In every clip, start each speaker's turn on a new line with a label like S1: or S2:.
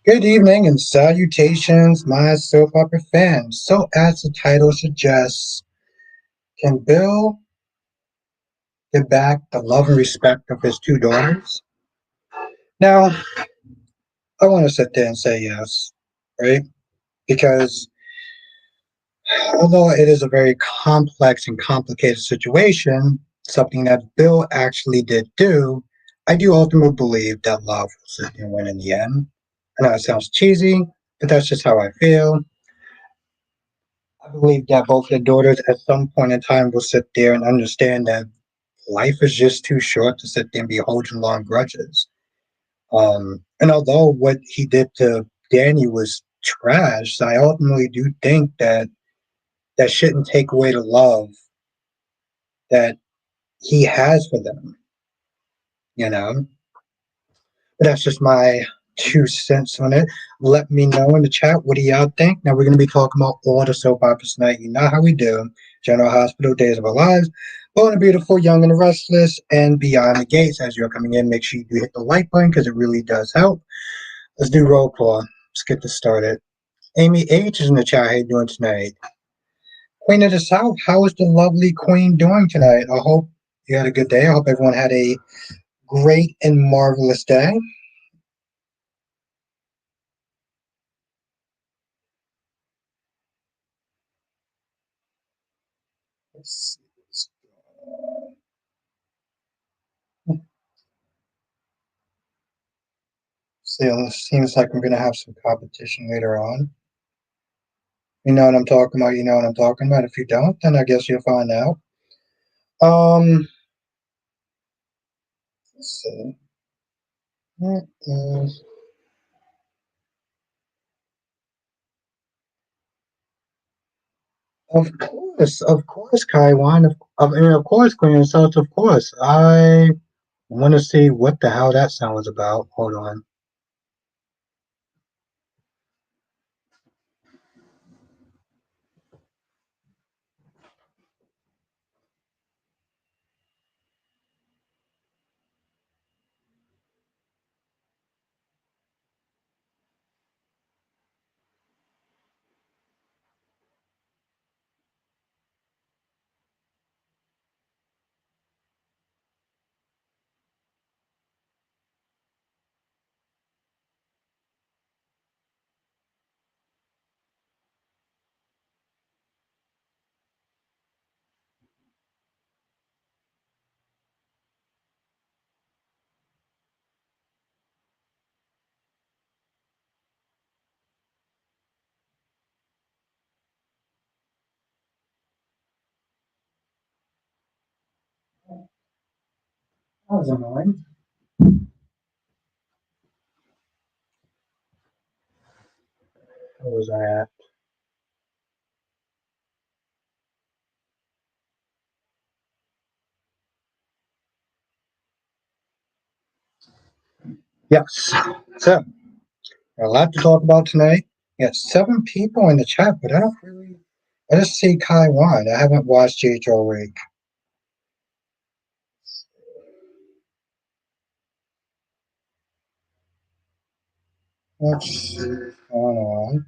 S1: Good evening and salutations, my soap opera fans. So, as the title suggests, can Bill get back the love and respect of his two daughters? Now, I want to sit there and say yes, right? Because although it is a very complex and complicated situation, something that Bill actually did do, I do ultimately believe that love will sit there and win in the end. I know it sounds cheesy, but that's just how I feel. I believe that both their daughters at some point in time will sit there and understand that life is just too short to sit there and be holding long grudges. And although what he did to Danny was trash, I ultimately do think that that shouldn't take away the love that he has for them, you know? But that's just my 2 cents on it. Let me know in the chat, what do y'all think? Now we're going to be talking about all the soap operas tonight. You know how we do. General Hospital, Days of Our Lives, Bold and Beautiful, Young and the Restless, and Beyond the Gates. As you're coming in, make sure you do hit the like button because it really does help. Let's do roll call. Let's get this started. Amy H is in the chat. How you doing tonight? Queen of the South, how is the lovely queen doing tonight? I hope you had a good day. I hope everyone had a great and marvelous day. Let's see. It seems like we're going to have some competition later on. You know what I'm talking about. You know what I'm talking about. If you don't, then I guess you'll find out. Let's see. What is, of course, Kaiwan. Of course, Queen of South. Of course, I want to see what the hell that sound was about. Hold on. That was annoying. Where was I at? Yes. So, a lot to talk about tonight. We got 7 people in the chat, but I don't really. I just see Kaiwan. I haven't watched JH all week. Let's see what's going on.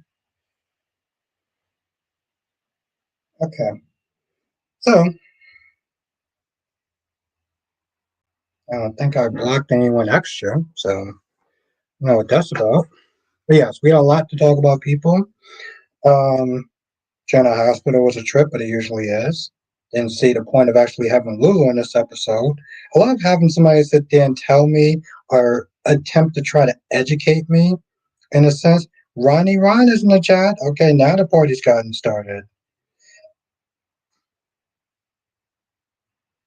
S1: Okay. So, I don't think I blocked anyone extra, so I don't know what that's about. But yes, we got a lot to talk about, people. Um, China Hospital was a trip, but it usually is. Didn't see the point of actually having Lulu in this episode. I love having somebody sit there and tell me or attempt to try to educate me in a sense. Ronnie Ron is in the chat. Okay, now the party's gotten started.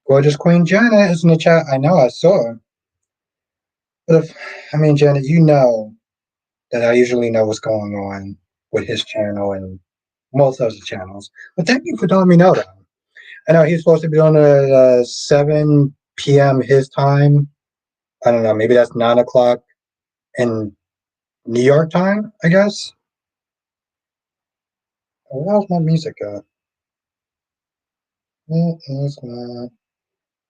S1: Gorgeous Queen Janet is in the chat. I know, I saw her. But if, I mean, Janet, you know that I usually know what's going on with his channel and most other channels. But thank you for telling me no, though. I know he's supposed to be on at 7 p.m. his time. I don't know, maybe that's 9 o'clock in New York time, I guess. Where's my music at? It is not.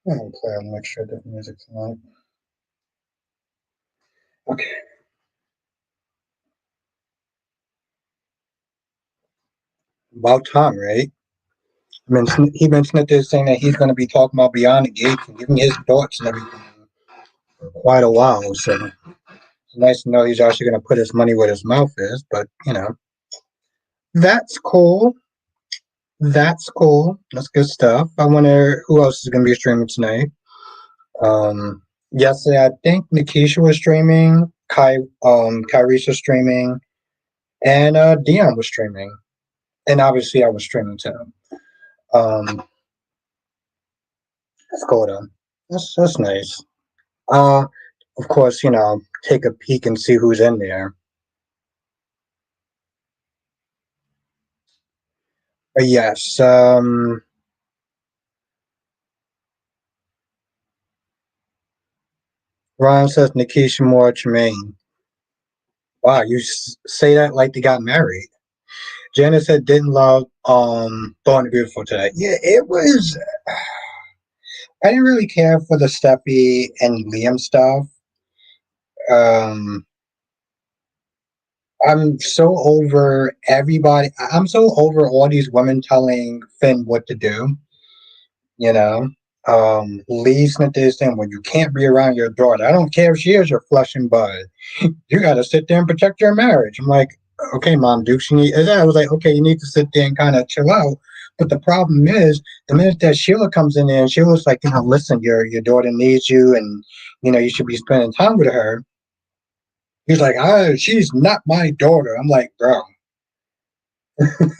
S1: I'm going to play a mixture of different music tonight. Okay. About time, right? He mentioned that they're saying that he's going to be talking about beyond the gates and giving his thoughts and everything for quite a while. So it's nice to know he's actually going to put his money where his mouth is. But that's cool. That's cool. That's good stuff. I wonder who else is going to be streaming tonight. Yesterday I think Nikisha was streaming, Kyrie's was streaming, and Dion was streaming, and obviously I was streaming too. Um, that's cool though. That's nice. Uh, of course, take a peek and see who's in there. But yes, Ryan says Nikisha Moore Tremaine. Wow, you say that like they got married. Janice said didn't love Born Beautiful today. Yeah, it was. I didn't really care for the Steffi and Liam stuff. Um, I'm so over everybody. I'm so over all these women telling Finn what to do. You know, Lee Smith is saying, "Well, you can't be around your daughter. I don't care if she is your flesh and blood. You got to sit there and protect your marriage." I'm like, "Okay, Mom, Duke." I was like, "Okay, you need to sit there and kind of chill out." But the problem is, the minute that Sheila comes in there and Sheila's like, listen, your daughter needs you, and you should be spending time with her. He's like, she's not my daughter. I'm like, bro.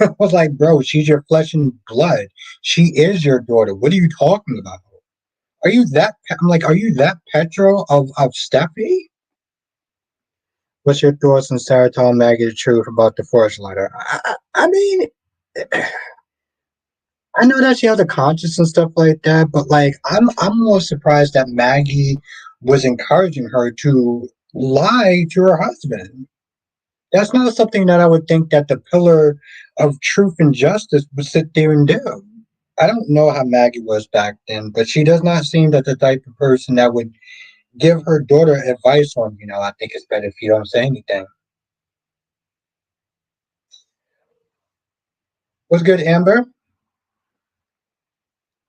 S1: I was like, bro, she's your flesh and blood. She is your daughter. What are you talking about? Are you that? I'm like, are you that petrol of Steffi? What's your thoughts on Sarah telling Maggie the truth about the force letter? I mean, I know that she has a conscience and stuff like that, but like, I'm more surprised that Maggie was encouraging her to lie to her husband. That's not something that I would think that the pillar of truth and justice would sit there and do. I don't know how Maggie was back then, but she does not seem that the type of person that would give her daughter advice on, I think it's better if you don't say anything. What's good, Amber?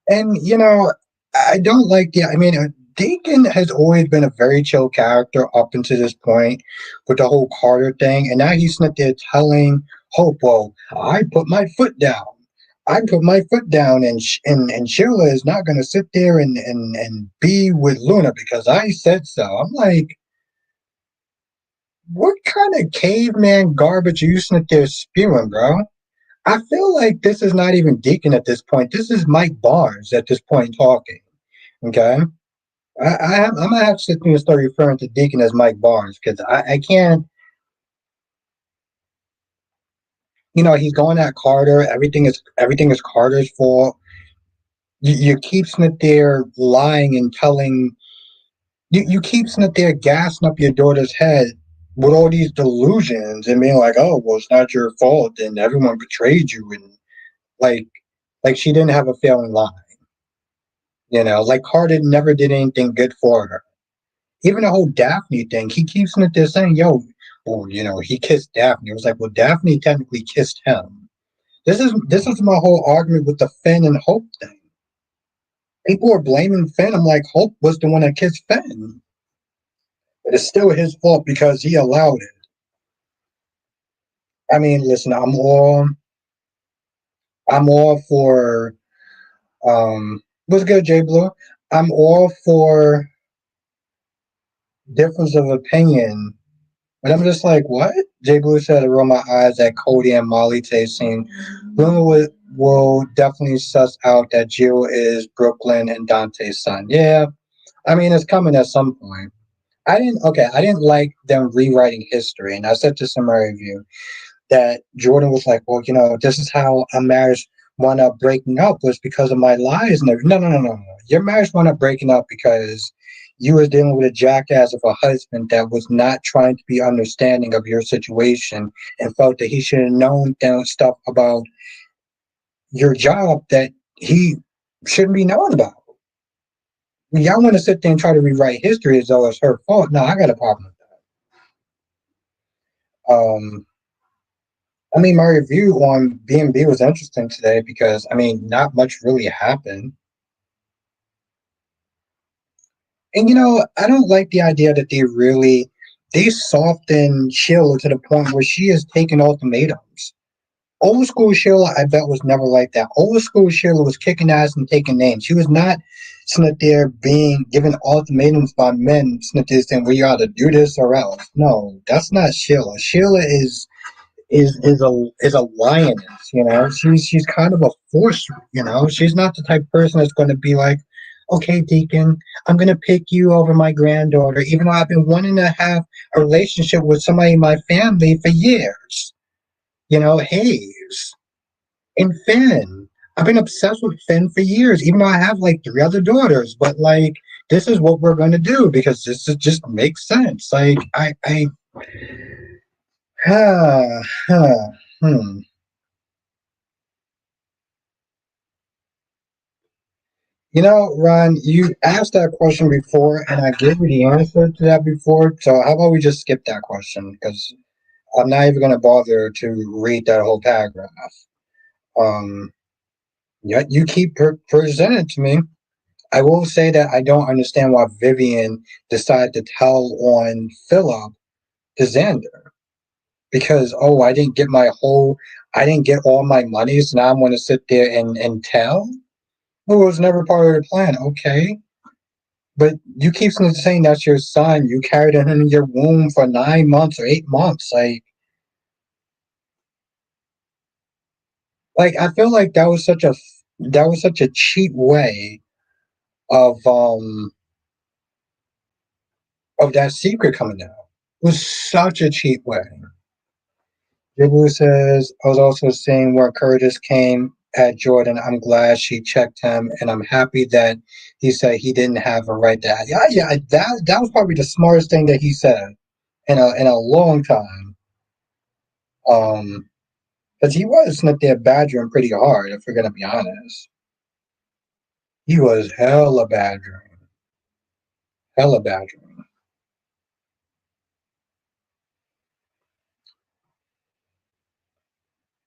S1: And, I don't like I mean, Deacon has always been a very chill character up until this point with the whole Carter thing. And now he's not there telling Hope, well, I put my foot down. I put my foot down, and Sheila is not going to sit there and be with Luna because I said so. I'm like, what kind of caveman garbage are you sitting there spewing, bro? I feel like this is not even Deacon at this point. This is Mike Barnes at this point talking. Okay, I'm gonna have to sit there and start referring to Deacon as Mike Barnes because I can't. He's going at Carter. Everything is Carter's fault. You keep sitting there lying and telling. You keep sitting there gassing up your daughter's head with all these delusions and being like, "Oh, well, it's not your fault," and everyone betrayed you, and like, like she didn't have a failing line. Like Carter never did anything good for her. Even the whole Daphne thing, he keeps it there saying, "Yo, well, he kissed Daphne." It was like, well, Daphne technically kissed him. This is my whole argument with the Finn and Hope thing. People are blaming Finn. I'm like, Hope was the one that kissed Finn, but it's still his fault because he allowed it. I mean, listen, I'm all for what's good, Jay Blue. I'm all for difference of opinion. But I'm just like, what? Jay Blue said to roll my eyes at Cody and Molly tasting. Luna will definitely suss out that Jill is Brooklyn and Dante's son. Yeah, I mean, it's coming at some point. I didn't like them rewriting history. And I said to some review that Jordan was like, well, this is how a marriage wound up breaking up was because of my lies and everything. No, no, no, no, no. Your marriage wound up breaking up because you were dealing with a jackass of a husband that was not trying to be understanding of your situation and felt that he should have known stuff about your job that he shouldn't be knowing about. Y'all want to sit there and try to rewrite history as though it's her fault. No, I got a problem with that. I mean, my review on B&B was interesting today because, I mean, not much really happened. And, I don't like the idea that they soften Sheila to the point where she is taking ultimatums. Old school Sheila, I bet, was never like that. Old school Sheila was kicking ass and taking names. She was not sitting up there being given ultimatums by men, sitting up there saying, "We ought to do this or else." No, that's not Sheila. Sheila is a lioness. She's kind of a force. She's not the type of person that's going to be like, "Okay, Deacon, I'm going to pick you over my granddaughter," even though I've been wanting to have a relationship with somebody in my family for years. Hayes and Finn. I've been obsessed with Finn for years, even though I have like three other daughters. But like, this is what we're going to do because just makes sense. Like, huh, huh, hmm. Ron, you asked that question before, and I gave you the answer to that before. So how about we just skip that question because I'm not even going to bother to read that whole paragraph. Um, yet you keep presenting it to me. I will say that I don't understand why Vivian decided to tell on Philip to Xander because I didn't get all my money, so now I'm going to sit there and tell. Well, it was never part of the plan. Okay, but you keep saying that's your son. You carried him in your womb for 9 months or 8 months. I feel like that was such a cheap way of of that secret coming out. It was such a cheap way. Jibu says, I was also seeing where Curtis came at Jordan. I'm glad she checked him, and I'm happy that he said he didn't have a right to. Yeah, yeah, that was probably the smartest thing that he said in a long time. Because he was sitting up there badgering pretty hard, if we're gonna be honest. He was hella badgering.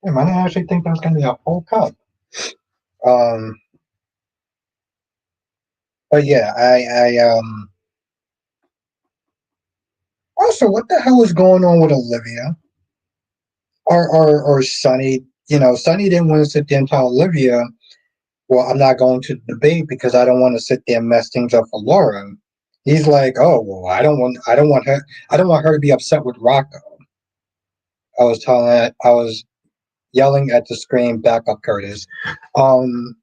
S1: Damn, I didn't actually think that was gonna be a whole cup. Um, but yeah, also, what the hell is going on with Olivia? Or Sonny, Sonny didn't want to sit there and tell Olivia, well, I'm not going to debate because I don't want to sit there and mess things up for Laura. He's like, oh well, I don't want her to be upset with Rocco. I was yelling at the screen, back up, Curtis. Um,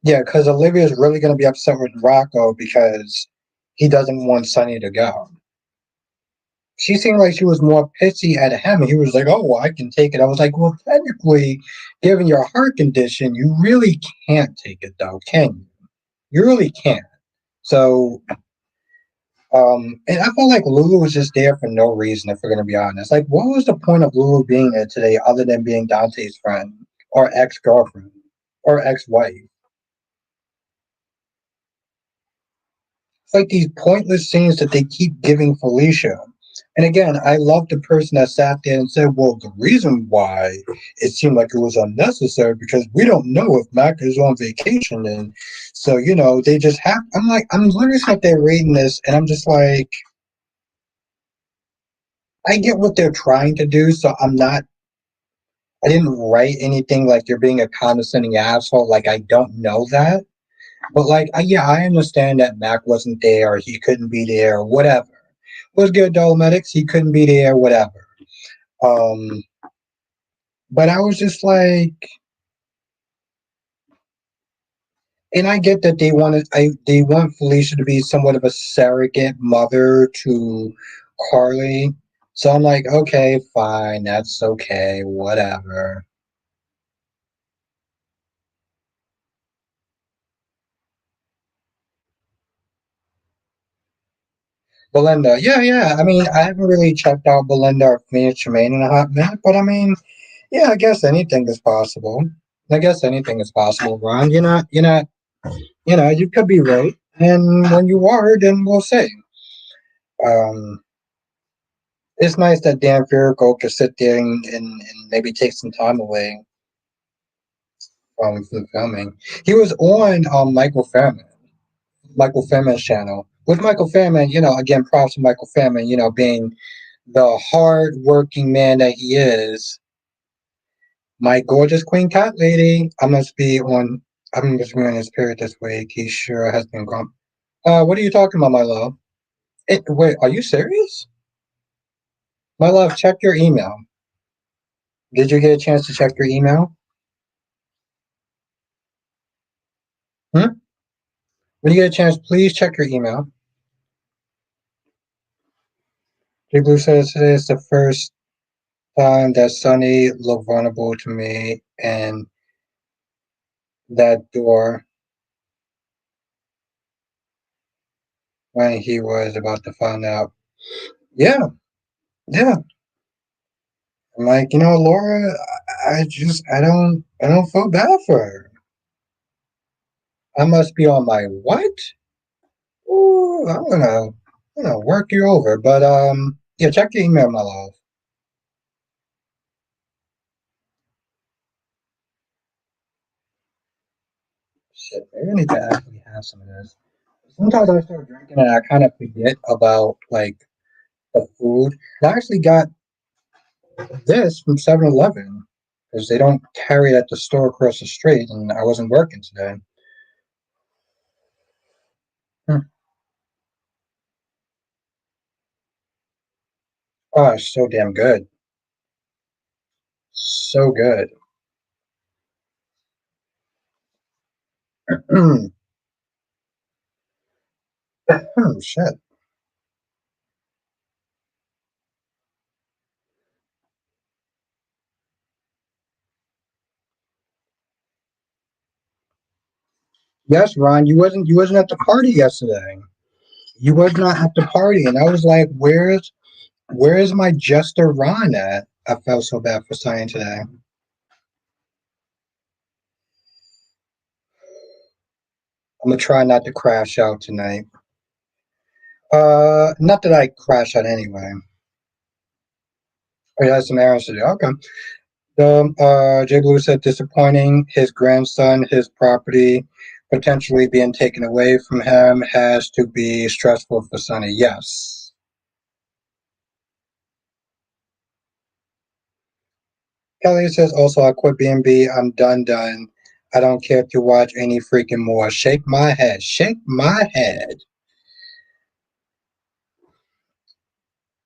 S1: yeah, because Olivia is really going to be upset with Rocco because he doesn't want Sonny to go. She seemed like she was more pissy at him. He was like, "Oh, well, I can take it." I was like, "Well, technically, given your heart condition, you really can't take it, though, can you? You really can't." So, and I felt like Lulu was just there for no reason. If we're gonna be honest, like, what was the point of Lulu being there today, other than being Dante's friend or ex girlfriend or ex wife? It's like these pointless scenes that they keep giving Felicia. And again, I love the person that sat there and said, well, the reason why it seemed like it was unnecessary because we don't know if Mac is on vacation. And so, they just have, I'm literally sitting there reading this and I'm just like, I get what they're trying to do. So I didn't write anything like you're being a condescending asshole. Like, I don't know that. But like, yeah, I understand that Mac wasn't there, or he couldn't be there, or whatever. Was good, Dolomedics. He couldn't be there, whatever. Um, but I was just like, and I get that they want Felicia to be somewhat of a surrogate mother to Carly. So I'm like, okay, fine, that's okay, whatever. Belinda, yeah, yeah. I mean, I haven't really checked out Belinda or Phoenix Tremaine in a hot minute, but I mean, yeah, I guess anything is possible. I guess anything is possible, Ron. You could be right. And when you are, then we'll see. Um, It's nice that Dan Furico could sit there and maybe take some time away from filming. He was on Michael Fairman's channel. With Michael Fairman, again, props to Michael Fairman, being the hard working man that he is. My gorgeous queen cat lady. I'm just be on his period this week. He sure has been gone. What are you talking about, my love? Wait, are you serious? My love, check your email. Did you get a chance to check your email? Hmm? When you get a chance, please check your email. J Blue says today is the first time that Sunny looked vulnerable to me, and that door when he was about to find out. Yeah, yeah. I'm like, Laura, I don't feel bad for her. I must be on my what? Ooh, I'm gonna work you over. But yeah, check your email, my love. Shit, maybe I need to actually have some of this. Sometimes I start drinking and I kind of forget about like the food. And I actually got this from 7-Eleven because they don't carry it at the store across the street, and I wasn't working today. Hmm. Oh, it's so damn good. So good. Oh, shit. Yes, Ron, you wasn't at the party yesterday. You was not at the party, and I was like, where's my jester Ron at? I felt so bad for saying today. I'm gonna try not to crash out tonight. Not that I crash out anyway. Oh, you had some errands to do. Okay. Jay Blue said disappointing. His grandson, his property potentially being taken away from him has to be stressful for Sonny. Yes. Kelly says also I quit B&B. I'm done. I don't care to watch any freaking more. Shake my head. Shake my head.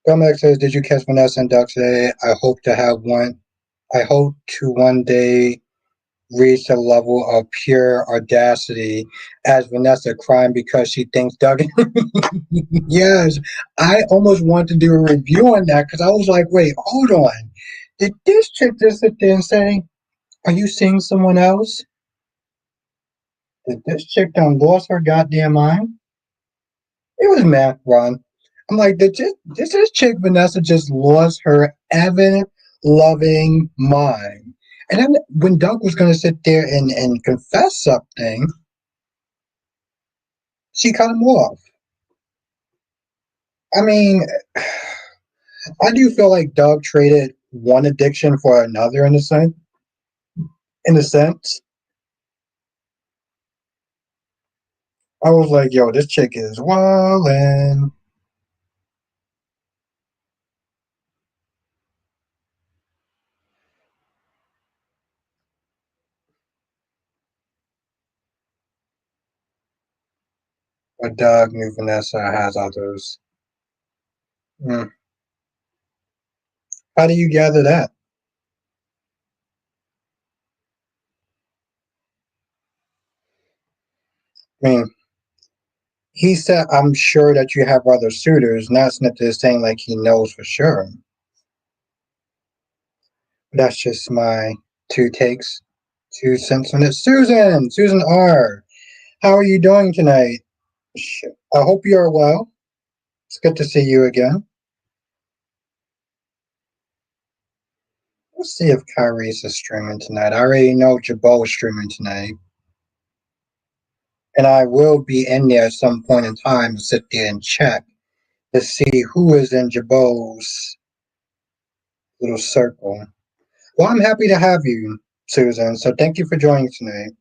S1: Comex says, did you catch Vanessa and Duck today? I hope to one day reach the level of pure audacity as Vanessa crying because she thinks Doug. Yes, I almost wanted to do a review on that because I was like, wait, hold on. Did this chick just sit there and say, are you seeing someone else? Did this chick done lost her goddamn mind? It was Mac Run. I'm like, did this chick Vanessa just lost her Evan loving mind? And then when Doug was going to sit there and confess something, she cut him off. I mean, I do feel like Doug traded one addiction for another in a sense. In a sense, I was like, "Yo, this chick is wildin'." But Doug knew Vanessa has others. Hmm. How do you gather that? I mean, he said, "I'm sure that you have other suitors." Not necessarily saying like he knows for sure. But that's just my two takes, 2 cents on it. Susan R. How are you doing tonight? I hope you are well. It's good to see you again. Let's see if Kyrie's is streaming tonight. I already know Jabot is streaming tonight. And I will be in there at some point in time to sit there and check to see who is in Jabot's. little circle. Well, I'm happy to have you, Susan. So thank you for joining tonight.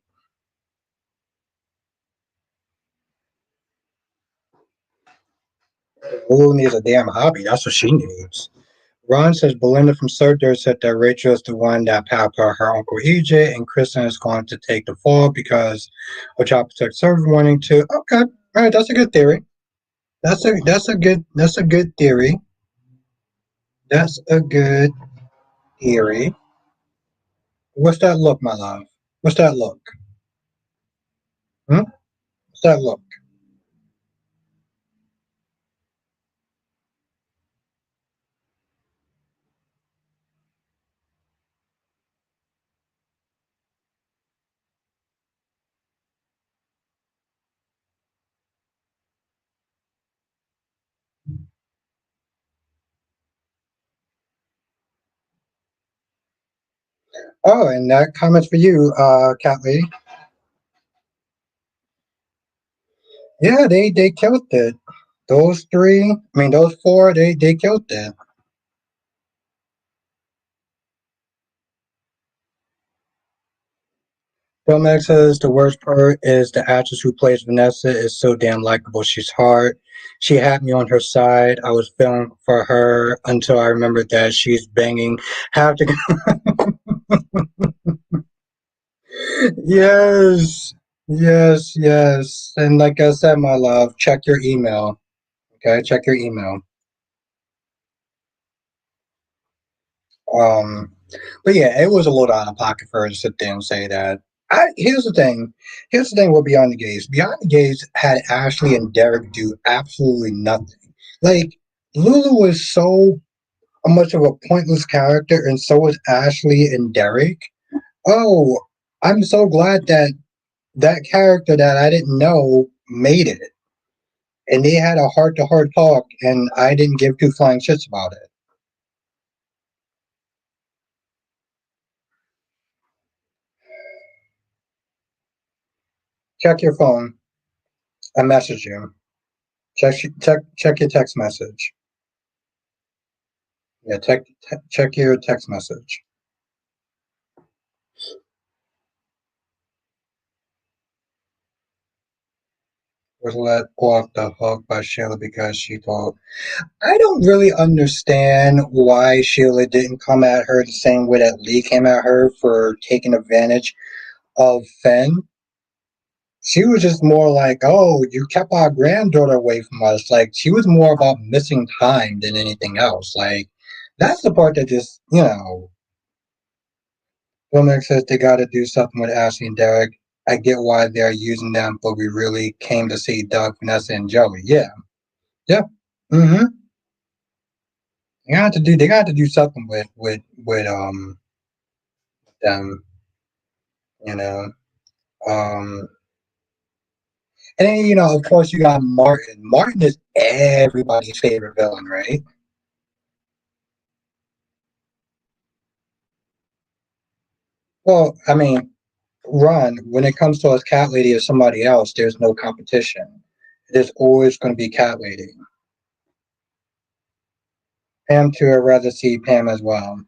S1: Lulu needs a damn hobby. That's what she needs. Ron says Belinda from Surtur said that Rachel is the one that passed her Uncle EJ, and Kristen is going to take the fall because of Chopper took server wanting to. Okay, all right, that's a good theory. That's a good theory. That's a good theory. What's that look, my love? What's that look? Hmm? What's that look? Oh, and that comment's for you, cat lady. Yeah, they killed it. Those three, I mean those four, they killed it. Filmax says the worst part is the actress who plays Vanessa is so damn likable. She's hard. She had me on her side. I was feeling for her until I remembered that she's banging half the. Yes, yes. And like I said, my love, check your email. Okay, check your email. Um, but yeah, it was a little out of pocket for her to sit there and say that. Here's the thing. Here's the thing with Beyond the Gaze. Beyond the Gaze had Ashley and Derek do absolutely nothing. Like Lulu was so much of a pointless character, and so was Ashley and Derek. Oh, I'm so glad that that character that I didn't know made it, and they had a heart-to-heart talk, and I didn't give two flying shits about it. Check your phone. I messaged you. Check your text message. Yeah, check your text message. Was let off the hook by Sheila because she thought. I don't really understand why Sheila didn't come at her the same way that Lee came at her for taking advantage of Finn. She was just more like, "Oh, you kept our granddaughter away from us." Like she was more about missing time than anything else. Like that's the part that just Filmic says they got to do something with Ashley and Derek. I get why they're using them, but we really came to see Doug, Vanessa, and Joey. Yeah, yeah. Mm-hmm. They got to do something with them. You know. Um, and then of course you got Martin. Martin is everybody's favorite villain, right? Well, I mean, Ron, when it comes to us cat lady or somebody else, there's no competition. There's always going to be cat lady. Pam too. I'd rather see Pam as well.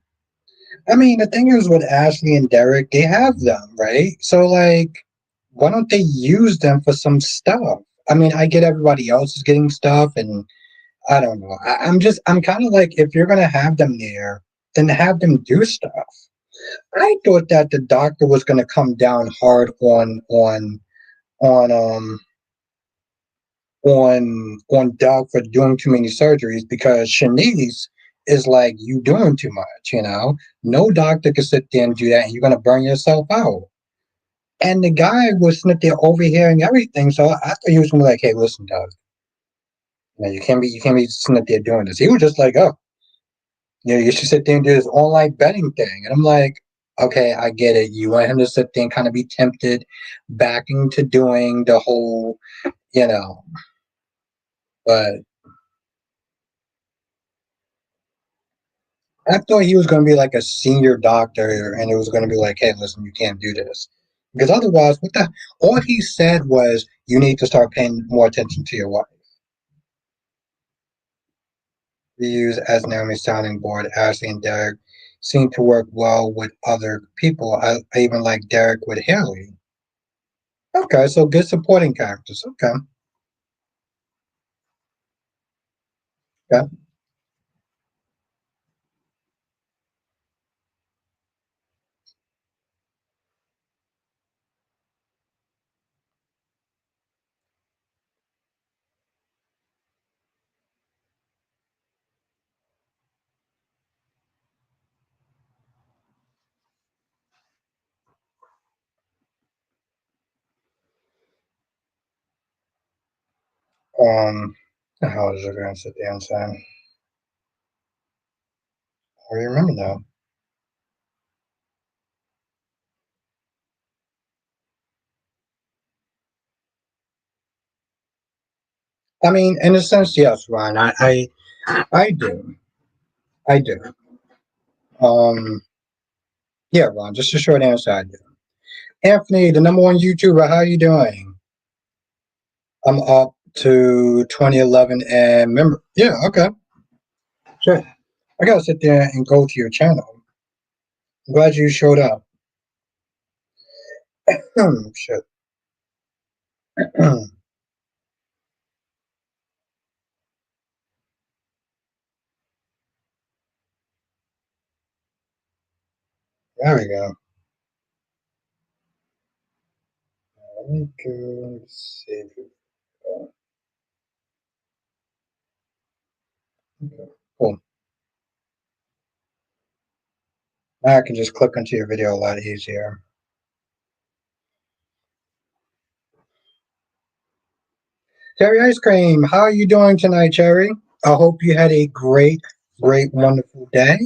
S1: I mean, the thing is with Ashley and Derek, they have them, right? So, like, why don't they use them for some stuff? I mean, I get everybody else is getting stuff, and I don't know. I'm kind of like, if you're going to have them there, then have them do stuff. I thought that the doctor was going to come down hard on on Doug for doing too many surgeries because Shanice is like, you doing too much. No doctor can sit there and do that, and you're gonna burn yourself out. And the guy was sitting there overhearing everything, so I thought he was gonna be like, "Hey, listen, Doug, you can't be sitting there doing this." He was just like, "Oh, you should sit there and do this online betting thing." And I'm like, "Okay, I get it. You want him to sit there and kind of be tempted back into doing the whole, you know." But I thought he was going to be like a senior doctor, and it was going to be like, "Hey, listen, you can't do this," because otherwise, what the? All he said was, "You need to start paying more attention to your wife." We use as Naomi's sounding board, Ashley and Derek. seem to work well with other people. I even like Derek with Haley. Okay, so good supporting characters. Okay, okay. The hell is it going to sit there and say? I remember now. I mean, in a sense, yes, Ron. I do. I do. Um, yeah, Ron. Just a short answer. I do. Anthony, the number one YouTuber. How you doing? I'm up to 2011 and remember. Yeah. Okay. Sure. I gotta sit there and go to your channel. I'm glad you showed up. Shit. There we go. Let me go save it. Okay. Cool. Now I can just click onto your video a lot easier. Cherry Ice Cream, how are you doing tonight, Cherry? I hope you had a great, wonderful day.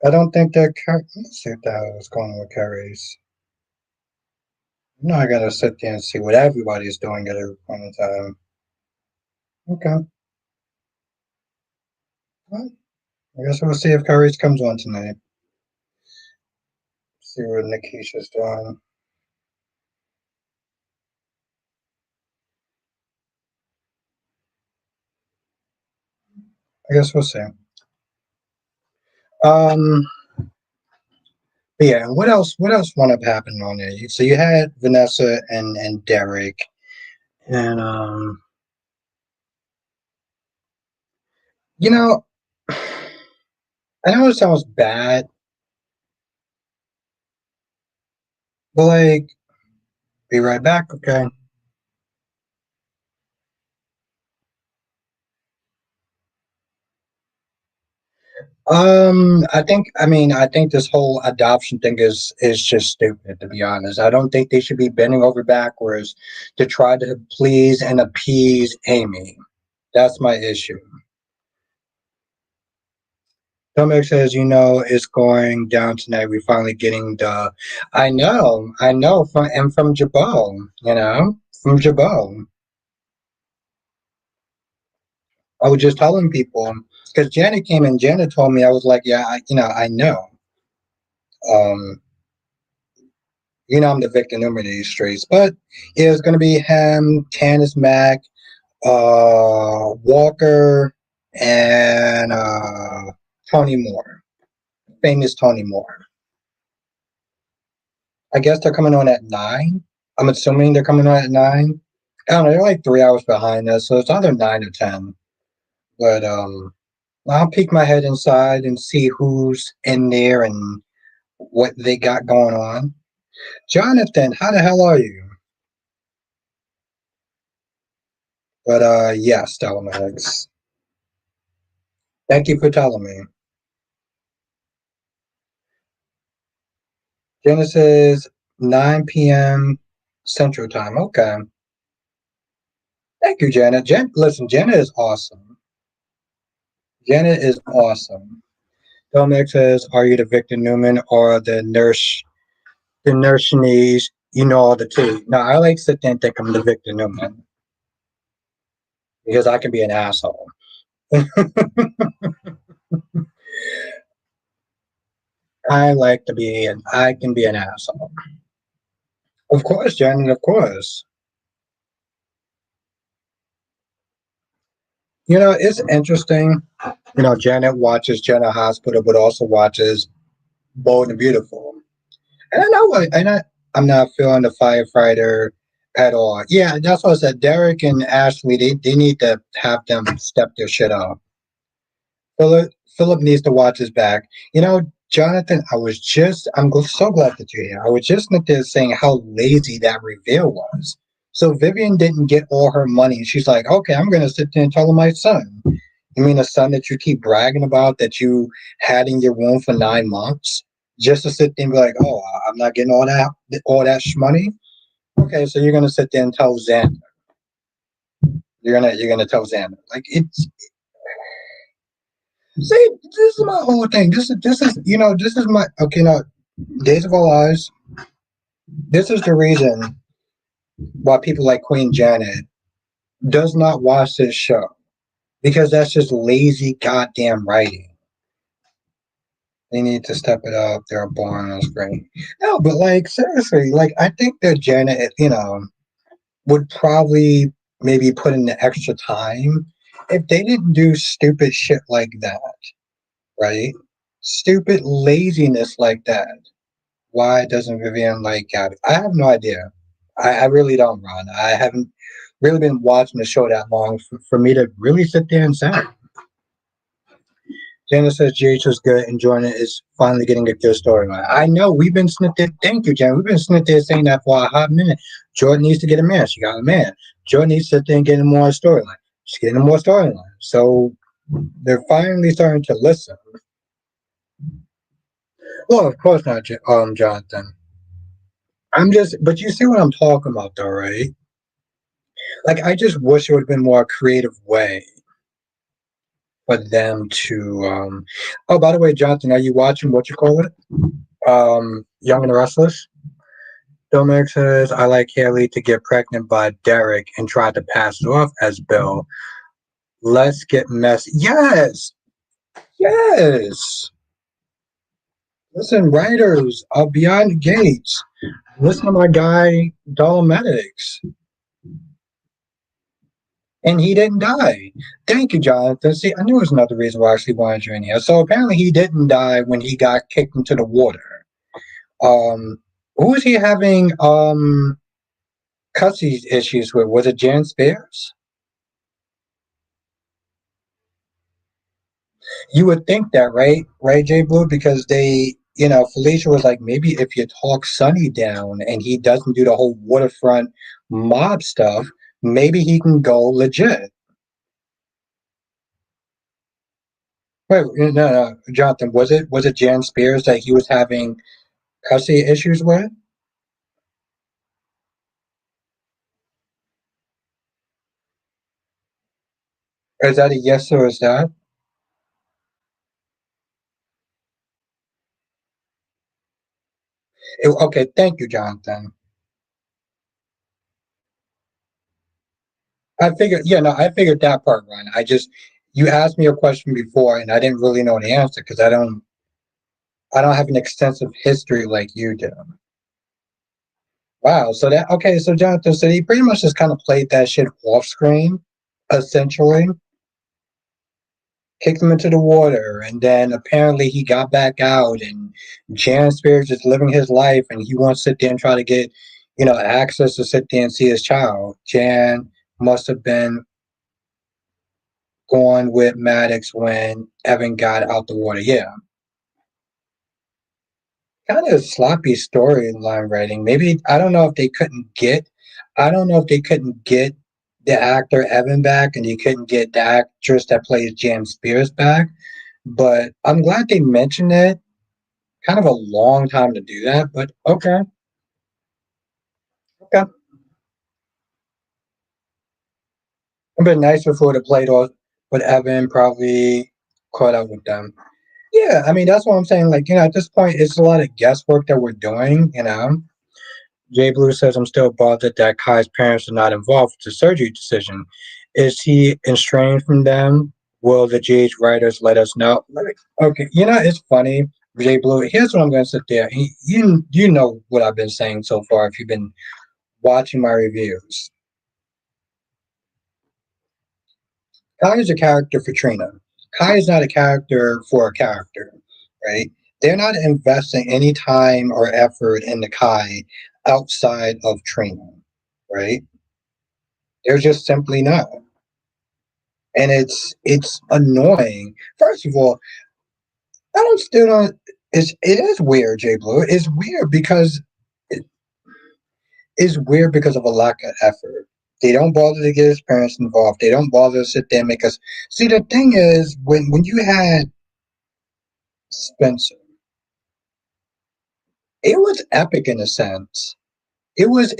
S1: I don't think that let's see what the hell is going on with Carrie's. Now I gotta sit there and see what everybody's doing at every point in time. Okay. Well, I guess we'll see if Carrie's comes on tonight. See what Nikisha's doing. I guess we'll see. Um, but yeah, what else? What else wound up happening on there? So you had Vanessa and Derek, and you know, I know it sounds bad, but like, be right back, okay? I think this whole adoption thing is just stupid, to be honest. I don't think they should be bending over backwards to try to please and appease Amy. That's my issue. Tomek says, it's going down tonight. We're finally getting the. I know, from Jabal, from Jabal. I was just telling people because Janet came in. Janet told me I was like, yeah, I know. Um, I'm the victim of these streets, but it was going to be him, Candace Mack, Walker, and Tony Moore, famous Tony Moore. I guess they're coming on at 9. I'm assuming they're coming on at 9. I don't know. They're like 3 hours behind us, so it's either 9 or 10. But I'll peek my head inside and see who's in there and what they got going on. Jonathan, how the hell are you? But yes, Telematics. Thank you for telling me. Genesis 9 p.m. Central Time. Okay. Thank you, Janet. Listen, Janet is awesome. Janet is awesome. Dominic says, "Are you the Victor Newman or the nurse? The nurse needs, all the tea." No, I like to sit there and think I'm the Victor Newman because I can be an asshole. I can be an asshole. Of course, Janet. Of course. It's interesting. Janet watches Jenna Hospital, but also watches Bold and Beautiful. And I know what, I'm not feeling the firefighter at all. Yeah, that's what I said. Derek and Ashley, they need to have them step their shit up. Philip needs to watch his back. Jonathan, so glad that you're here. I was just not there saying how lazy that reveal was. So Vivian didn't get all her money. And she's like, okay, I'm going to sit there and tell my son. You mean the son that you keep bragging about that you had in your womb for 9 months? Just to sit there and be like, oh, I'm not getting all that money. Okay, so you're gonna sit there and tell Xander. You're gonna tell Xander. Like it's see, this is my whole thing. This is my okay now. Days of Our Lives. This is the reason why people like Queen Janet does not watch this show because that's just lazy goddamn writing. They need to step it up. They're born on screen. No, but like seriously, like I think that Janet, would probably maybe put in the extra time if they didn't do stupid shit like that, right? Stupid laziness like that. Why doesn't Vivian like Gabby? I have no idea. I really don't, Ron. I haven't really been watching the show that long for me to really sit there and say. Jana says GH was good, enjoying it, is finally getting a good storyline. I know we've been sitting there. Thank you, Jen. We've been sitting there saying that for a hot minute. Jordan needs to get a man. She got a man. Jordan needs to sit there and get a more storyline. She's getting a more storyline. So they're finally starting to listen. Well, of course not, Jonathan. But you see what I'm talking about, though, right? Like, I just wish it would have been more creative way for them to. Oh, by the way, Jonathan, are you watching what you call it? Young and Restless. Dominic says, I like Haley to get pregnant by Derek and try to pass it off as Bill. Let's get messy. Yes. Yes. Listen, writers of Beyond the Gates. Listen to my guy, Dolometics. And he didn't die. Thank you, Jonathan. See, I knew it was another reason why I actually wanted you in here. So apparently he didn't die when he got kicked into the water. Who was he having custody issues with? Was it Jan Spears? You would think that, right? Right, Jay Blue? Because Felicia was like, maybe if you talk Sonny down and he doesn't do the whole waterfront mob stuff, maybe he can go legit. Wait, no, Jonathan, was it Jan Spears that he was having custody issues with? Is that a yes or is that? Okay, thank you, Jonathan. I figured that part, Ryan. You asked me a question before, and I didn't really know the answer because I don't have an extensive history like you do. Wow. So Jonathan said he pretty much just kind of played that shit off screen, essentially, kicked him into the water, and then apparently he got back out, and Jan Spears is living his life, and he wants to sit there and try to get, access to sit there and see his child. Jan must have been going with Maddox when Evan got out the water. Yeah. Kind of sloppy storyline writing. Maybe I don't know if they couldn't get the actor Evan back and they couldn't get the actress that plays Jan Spears back. But I'm glad they mentioned it. Kind of a long time to do that, but okay, okay. A bit nicer for the played off, but Evan probably caught up with them. Yeah, I mean that's what I'm saying. Like at this point, it's a lot of guesswork that we're doing. Jay Blue says, I'm still bothered that Kai's parents are not involved with the surgery decision. Is he estranged from them? Will the GH writers let us know? Okay, it's funny, Jay Blue. Here's what I'm going to sit there. You know what I've been saying so far if you've been watching my reviews. Kai is a character for Trina. Kai is not a character for a character, right? They're not investing any time or effort into Kai outside of Trina, right? They're just simply not. And it's annoying. First of all, I don't still don't it is weird, Jay Blue. It's weird because it is weird because of a lack of effort. They don't bother to get his parents involved. They don't bother to sit there and make us see. The thing is, when you had Spencer, it was epic in a sense. It was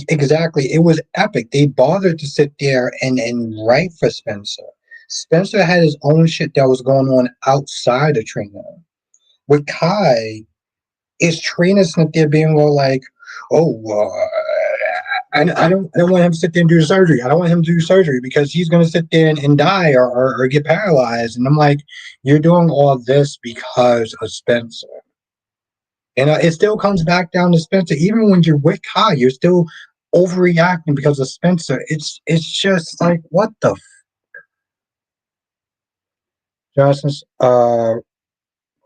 S1: exactly, it was epic. They bothered to sit there and write for Spencer. Spencer had his own shit that was going on outside of Trina. With Kai, is Trina sitting there being all like, "Oh, I don't want him to sit there and do surgery. I don't want him to do surgery because he's going to sit there and die or get paralyzed." And I'm like, "You're doing all this because of Spencer." And it still comes back down to Spencer. Even when you're with Kai, you're still overreacting because of Spencer. It's just like, what the Johnson's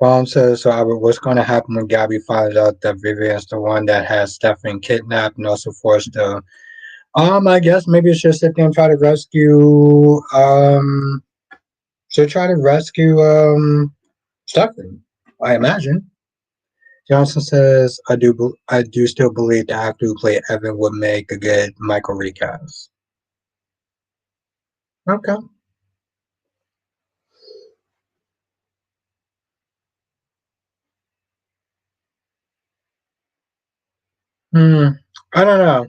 S1: Ron says, so Albert, what's going to happen when Gabby finds out that Vivian's the one that has Stefan kidnapped and also forced to I guess maybe she'll sit there and try to rescue she'll try to rescue Stefan, I imagine. Johnson says, I do still believe the actor who played Evan would make a good Michael recast. Okay. Hmm. I don't know.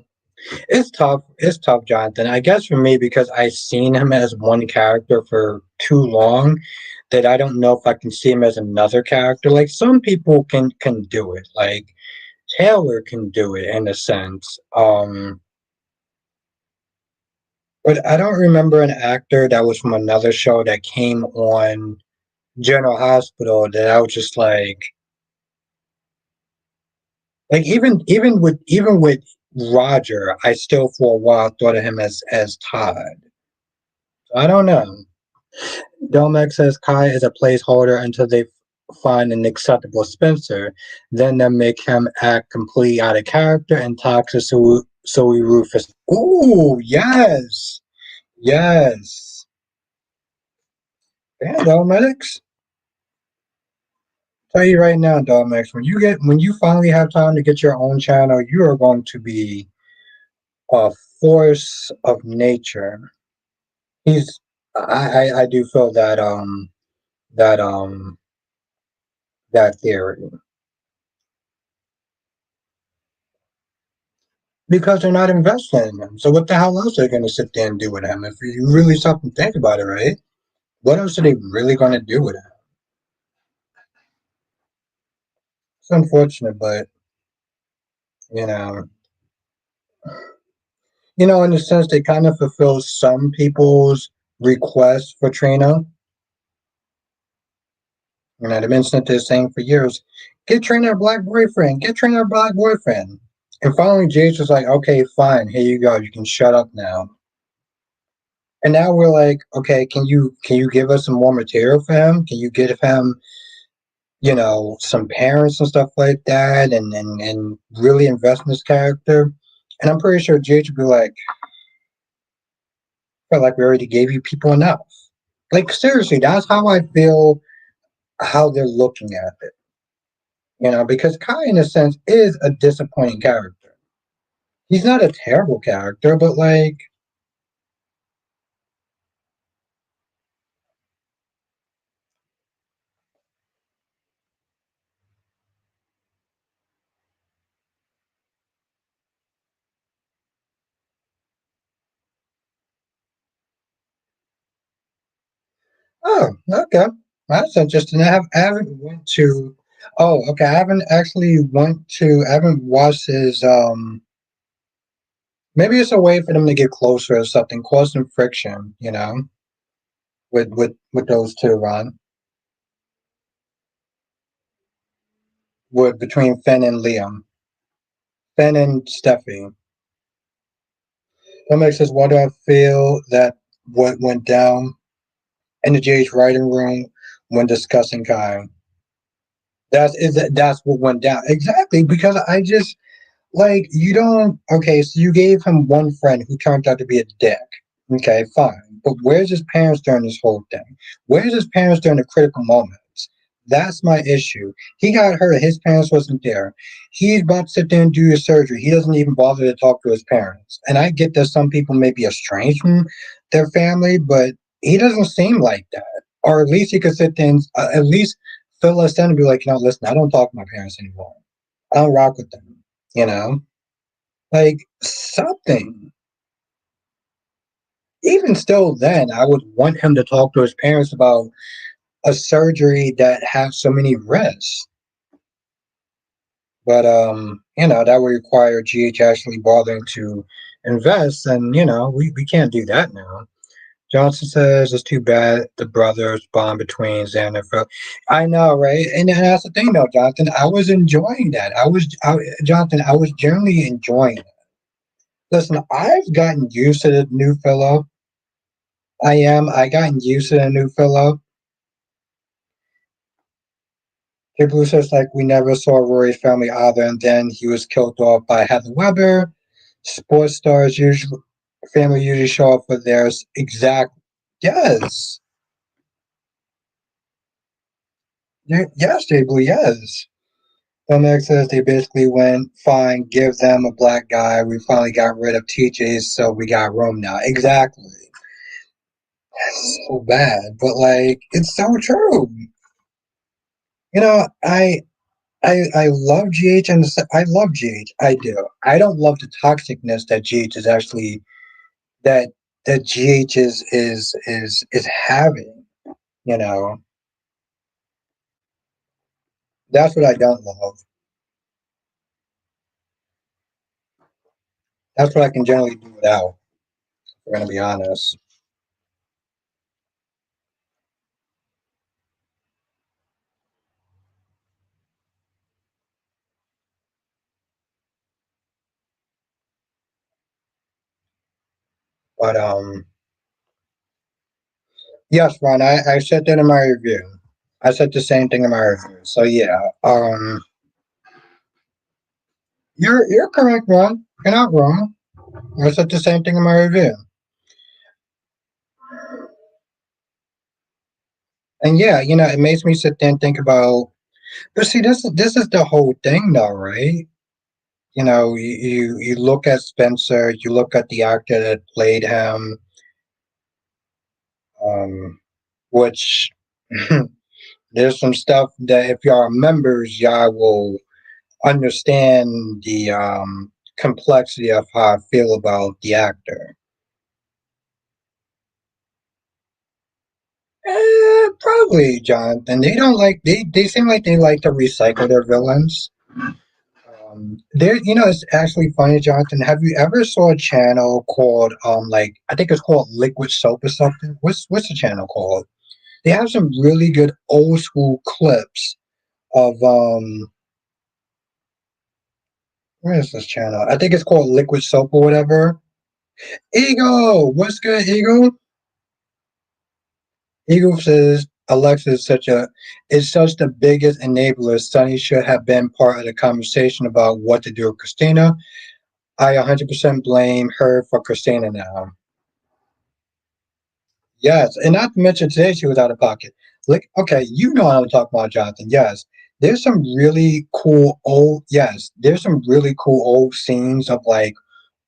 S1: It's tough. It's tough, Jonathan. I guess for me, because I've seen him as one character for too long, that I don't know if I can see him as another character. Like some people can do it. Like Taylor can do it in a sense. But I don't remember an actor that was from another show that came on General Hospital that I was just like even with Roger, I still for a while thought of him as Todd. I don't know. Domek says Kai is a placeholder until they find an acceptable Spencer. Then they make him act completely out of character and toxic. So we Rufus. Ooh, yes, yes. Yeah, Dominics. Tell you right now, Dominics. When you finally have time to get your own channel, you are going to be a force of nature. He's. I do feel that that theory. Because they're not investing in him. So what the hell else are they going to sit there and do with him? If you really stop and think about it, right? What else are they really going to do with him? It's unfortunate, but you know, in a sense, they kind of fulfill some people's requests for Trina. They've been sitting there saying for years, "Get Trina a black boyfriend. Get Trina a black boyfriend." And finally, Jace was like, "Okay, fine. Here you go. You can shut up now." And now we're like, "Okay, can you give us some more material for him? Can you give him some parents and stuff like that and really invest in this character?" And I'm pretty sure Jage would be like, felt like we already gave you people enough. Like seriously, that's how I feel how they're looking at it. Because Kai in a sense is a disappointing character. He's not a terrible character, but like oh, okay. That's interesting. I haven't went to oh, okay. I haven't watched his maybe it's a way for them to get closer or something, cause some friction, with those two, Ron. With between Finn and Liam. Finn and Steffi. That makes sense. Why do I feel that what went down in the GH writing room when discussing Kai. That's what went down exactly because I just like you don't. Okay, so you gave him one friend who turned out to be a dick. Okay, fine. But where's his parents during this whole thing? Where's his parents during the critical moments? That's my issue. He got hurt. His parents wasn't there. He's about to sit there and do his surgery. He doesn't even bother to talk to his parents. And I get that some people may be estranged from their family, but he doesn't seem like that. Or at least he could sit there and at least fill us in and be like, listen, I don't talk to my parents anymore. I don't rock with them. You know, like something. Even still, then I would want him to talk to his parents about a surgery that has so many risks. But that would require GH actually bothering to invest, and we can't do that now. Johnson says it's too bad the brothers bond between Xander and Phil. I know, right? And that's the thing, though, Jonathan. I was enjoying that. Jonathan. I was generally enjoying it. Listen, I've gotten used to the new fellow. I am. I gotten used to the new fellow. People says like we never saw Rory's family either, and then he was killed off by Heather Weber. Sports stars usually family usually show up for theirs. Exact. Yes. Yes, they believe yes. Filmax says they basically went fine, give them a black guy. We finally got rid of TJ's, so we got room now. Exactly. So bad, but like it's so true. I love GH and I love GH. I do. I don't love the toxicness that GH is actually that GH is having. You know, that's what I don't love. That's what I can generally do without. If we're gonna be honest. But yes, Ron. I said that in my review. I said the same thing in my review. So yeah, you're correct, Ron. You're not wrong. I said the same thing in my review. And yeah, it makes me sit there and think about. But see, this is the whole thing, though, right? You look at Spencer, you look at the actor that played him, um, which there's some stuff that if y'all are members, y'all will understand the complexity of how I feel about the actor. Probably, Jonathan. They don't like they seem like they like to recycle their villains. It's actually funny, Jonathan. Have you ever saw a channel called like I think it's called Liquid Soap or something? What's the channel called? They have some really good old school clips of where is this channel? I think it's called Liquid Soap or whatever. Eagle, what's good, Eagle? Eagle says Alexa is such the biggest enabler. Sunny should have been part of the conversation about what to do with Christina. I 100% blame her for Christina now. Yes, and not to mention today she was out of pocket. Like, okay, you know what I'm talking about, Jonathan. Yes, there's some really cool old scenes of like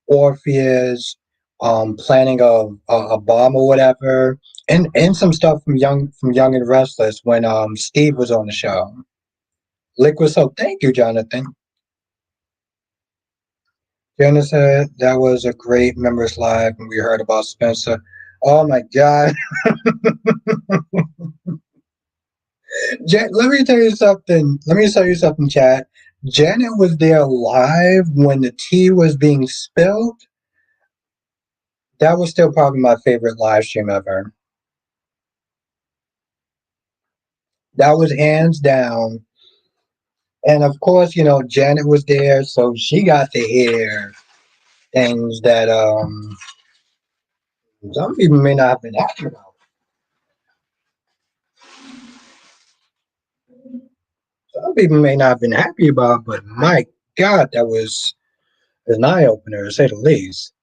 S1: Orpheus, planning a bomb or whatever, and some stuff from Young and Restless when Steve was on the show. Liquid Soap. Thank you, Jonathan. Janice said that was a great members live when we heard about Spencer. Oh my God. Let me tell you something. Let me tell you something, Chad. Janet was there live when the tea was being spilled. That was still probably my favorite live stream ever. That was hands down. And of course, Janet was there, so she got to hear things that some people may not have been happy about. Some people may not have been happy about it, but my God, that was an eye opener to say the least.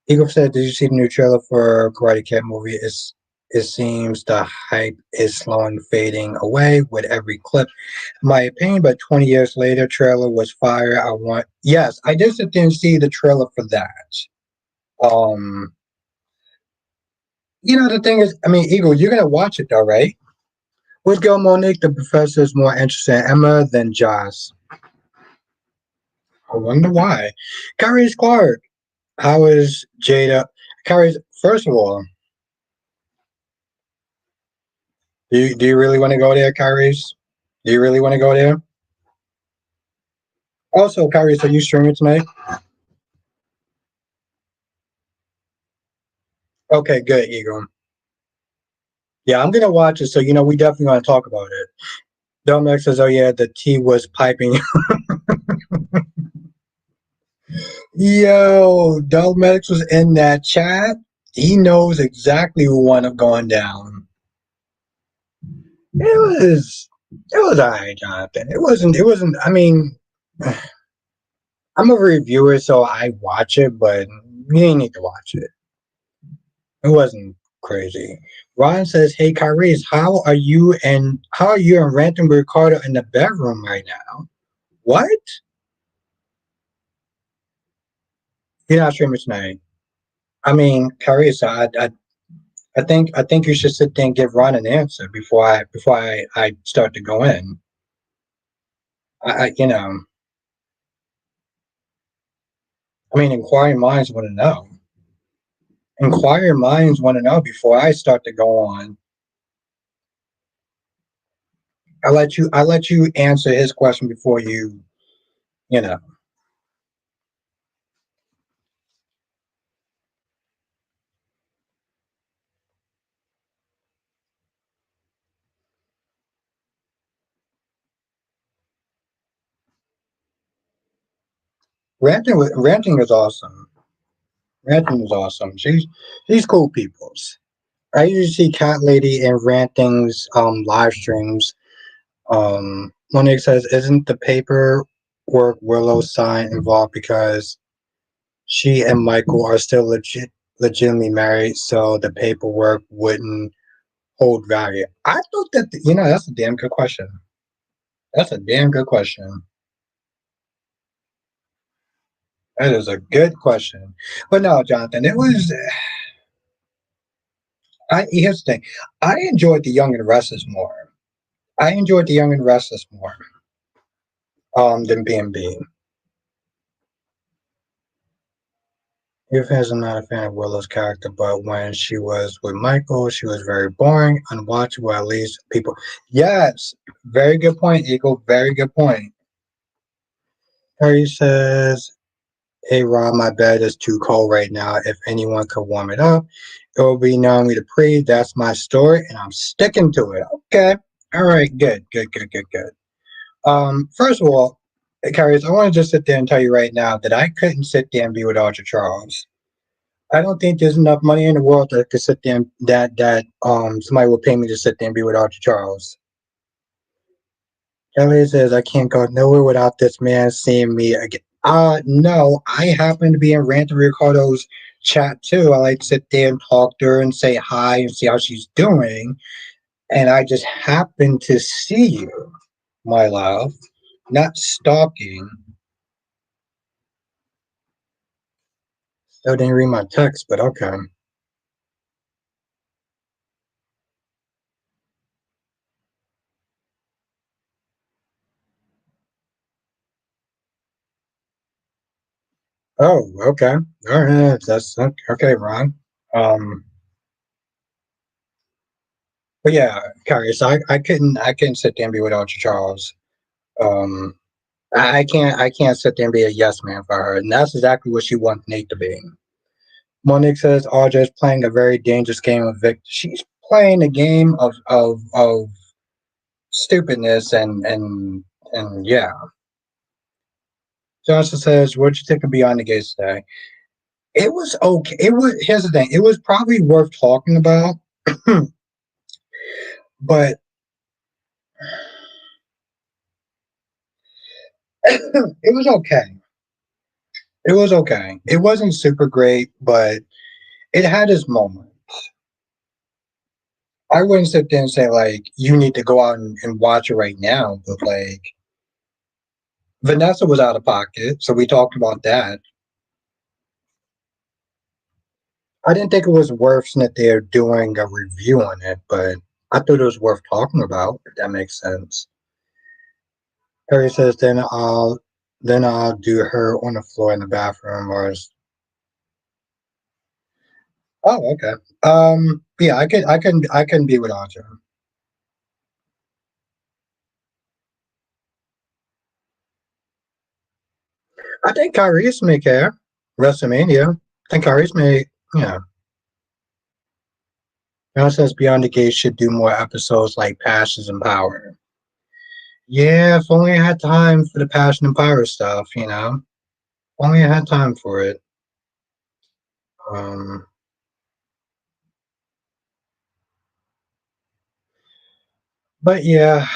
S1: Eagle said, "Did you see the new trailer for Karate Kid movie? It seems the hype is slowing, fading away with every clip. In my opinion, but 20 years later, trailer was fire. I want yes, I did sit there and see the trailer for that. Um, the thing is, I mean, Eagle, you're gonna watch it though, right? With Gil Monique, the professor is more interested in Emma than Joss. I wonder why. Kyrie's Clark. How is Jada? Kyrie's first of all, do you really want to go there, Kyrie's? Do you really want to go there? Also, Kyrie's, are you streaming tonight? Okay, good, Eagle. Yeah, I'm gonna watch it, so we definitely gonna talk about it. Dominic says, "Oh yeah, the tea was piping." Yo, Dominic was in that chat. He knows exactly who wound up going down. It was alright, Jonathan. It wasn't. I mean, I'm a reviewer, so I watch it, but you ain't need to watch it. It wasn't crazy. Ron says, "Hey, Kyrie, how are you and Ranton Ricardo in the bedroom right now? What? You're not streaming tonight? I mean, Kyrie, so I think you should sit there and give Ron an answer before I start to go in. I mean, inquiring minds want to know. Inquiring minds want to know before I start to go on. I let you answer his question before you know ranting is awesome. Ranting is awesome. She's cool peoples. I usually see Cat Lady in Ranting's live streams. Monique says, "Isn't the paperwork Willow signed involved because she and Michael are still legitimately married, so the paperwork wouldn't hold value?" I thought that's a damn good question. That's a damn good question. That is a good question. But no, Jonathan, it was. Here's the thing. I enjoyed the Young and Restless more. I enjoyed the Young and Restless more than B&B. If has I'm not a fan of Willow's character, but when she was with Michael, she was very boring, unwatchable. At least people. Yes, very good point, Eagle. Very good point. Harry says, "Hey Rob, my bed is too cold right now. If anyone could warm it up, it will be Naomi Dupree. That's my story, and I'm sticking to it." Okay. All right. Good. Good. Good. Good. Good. First of all, Carrie, I want to just sit there and tell you right now that I couldn't sit there and be with Archer Charles. I don't think there's enough money in the world that could sit there and that somebody will pay me to sit there and be with Archer Charles. Kelly says, "I can't go nowhere without this man seeing me again." No, I happen to be in Rant Ricardo's chat too. I like to sit there and talk to her and say hi and see how she's doing. And I just happened to see you, my love. Not stalking. Still didn't read my text, but okay. Oh, okay. All right. That's okay, Ron. Um, but yeah, Carrie. So I couldn't sit there and be with Archer Charles. Um, I can't sit there and be a yes man for her, and that's exactly what she wants Nate to be. Monique says Audra is playing a very dangerous game of Victor. She's playing a game of stupidness and yeah. Johnson says, "What'd you think of Beyond the Gates today?" It was okay. It was. Here's the thing. It was probably worth talking about, but It was okay. It was okay. It wasn't super great, but it had its moments. I wouldn't sit there and say like you need to go out and watch it right now, but like Vanessa was out of pocket, so we talked about that. I didn't think it was worth that they're doing a review on it, but I thought it was worth talking about, if that makes sense. Harry says then I'll do her on the floor in the bathroom or oh okay. Yeah, I can be with Audra. I think Kyrie's may care. WrestleMania. I think Kyrie's may yeah. Says Beyond the Gate should do more episodes like Passions and Power. Yeah, if only I had time for the Passion and Power stuff, you know? Only I had time for it. Um, but yeah,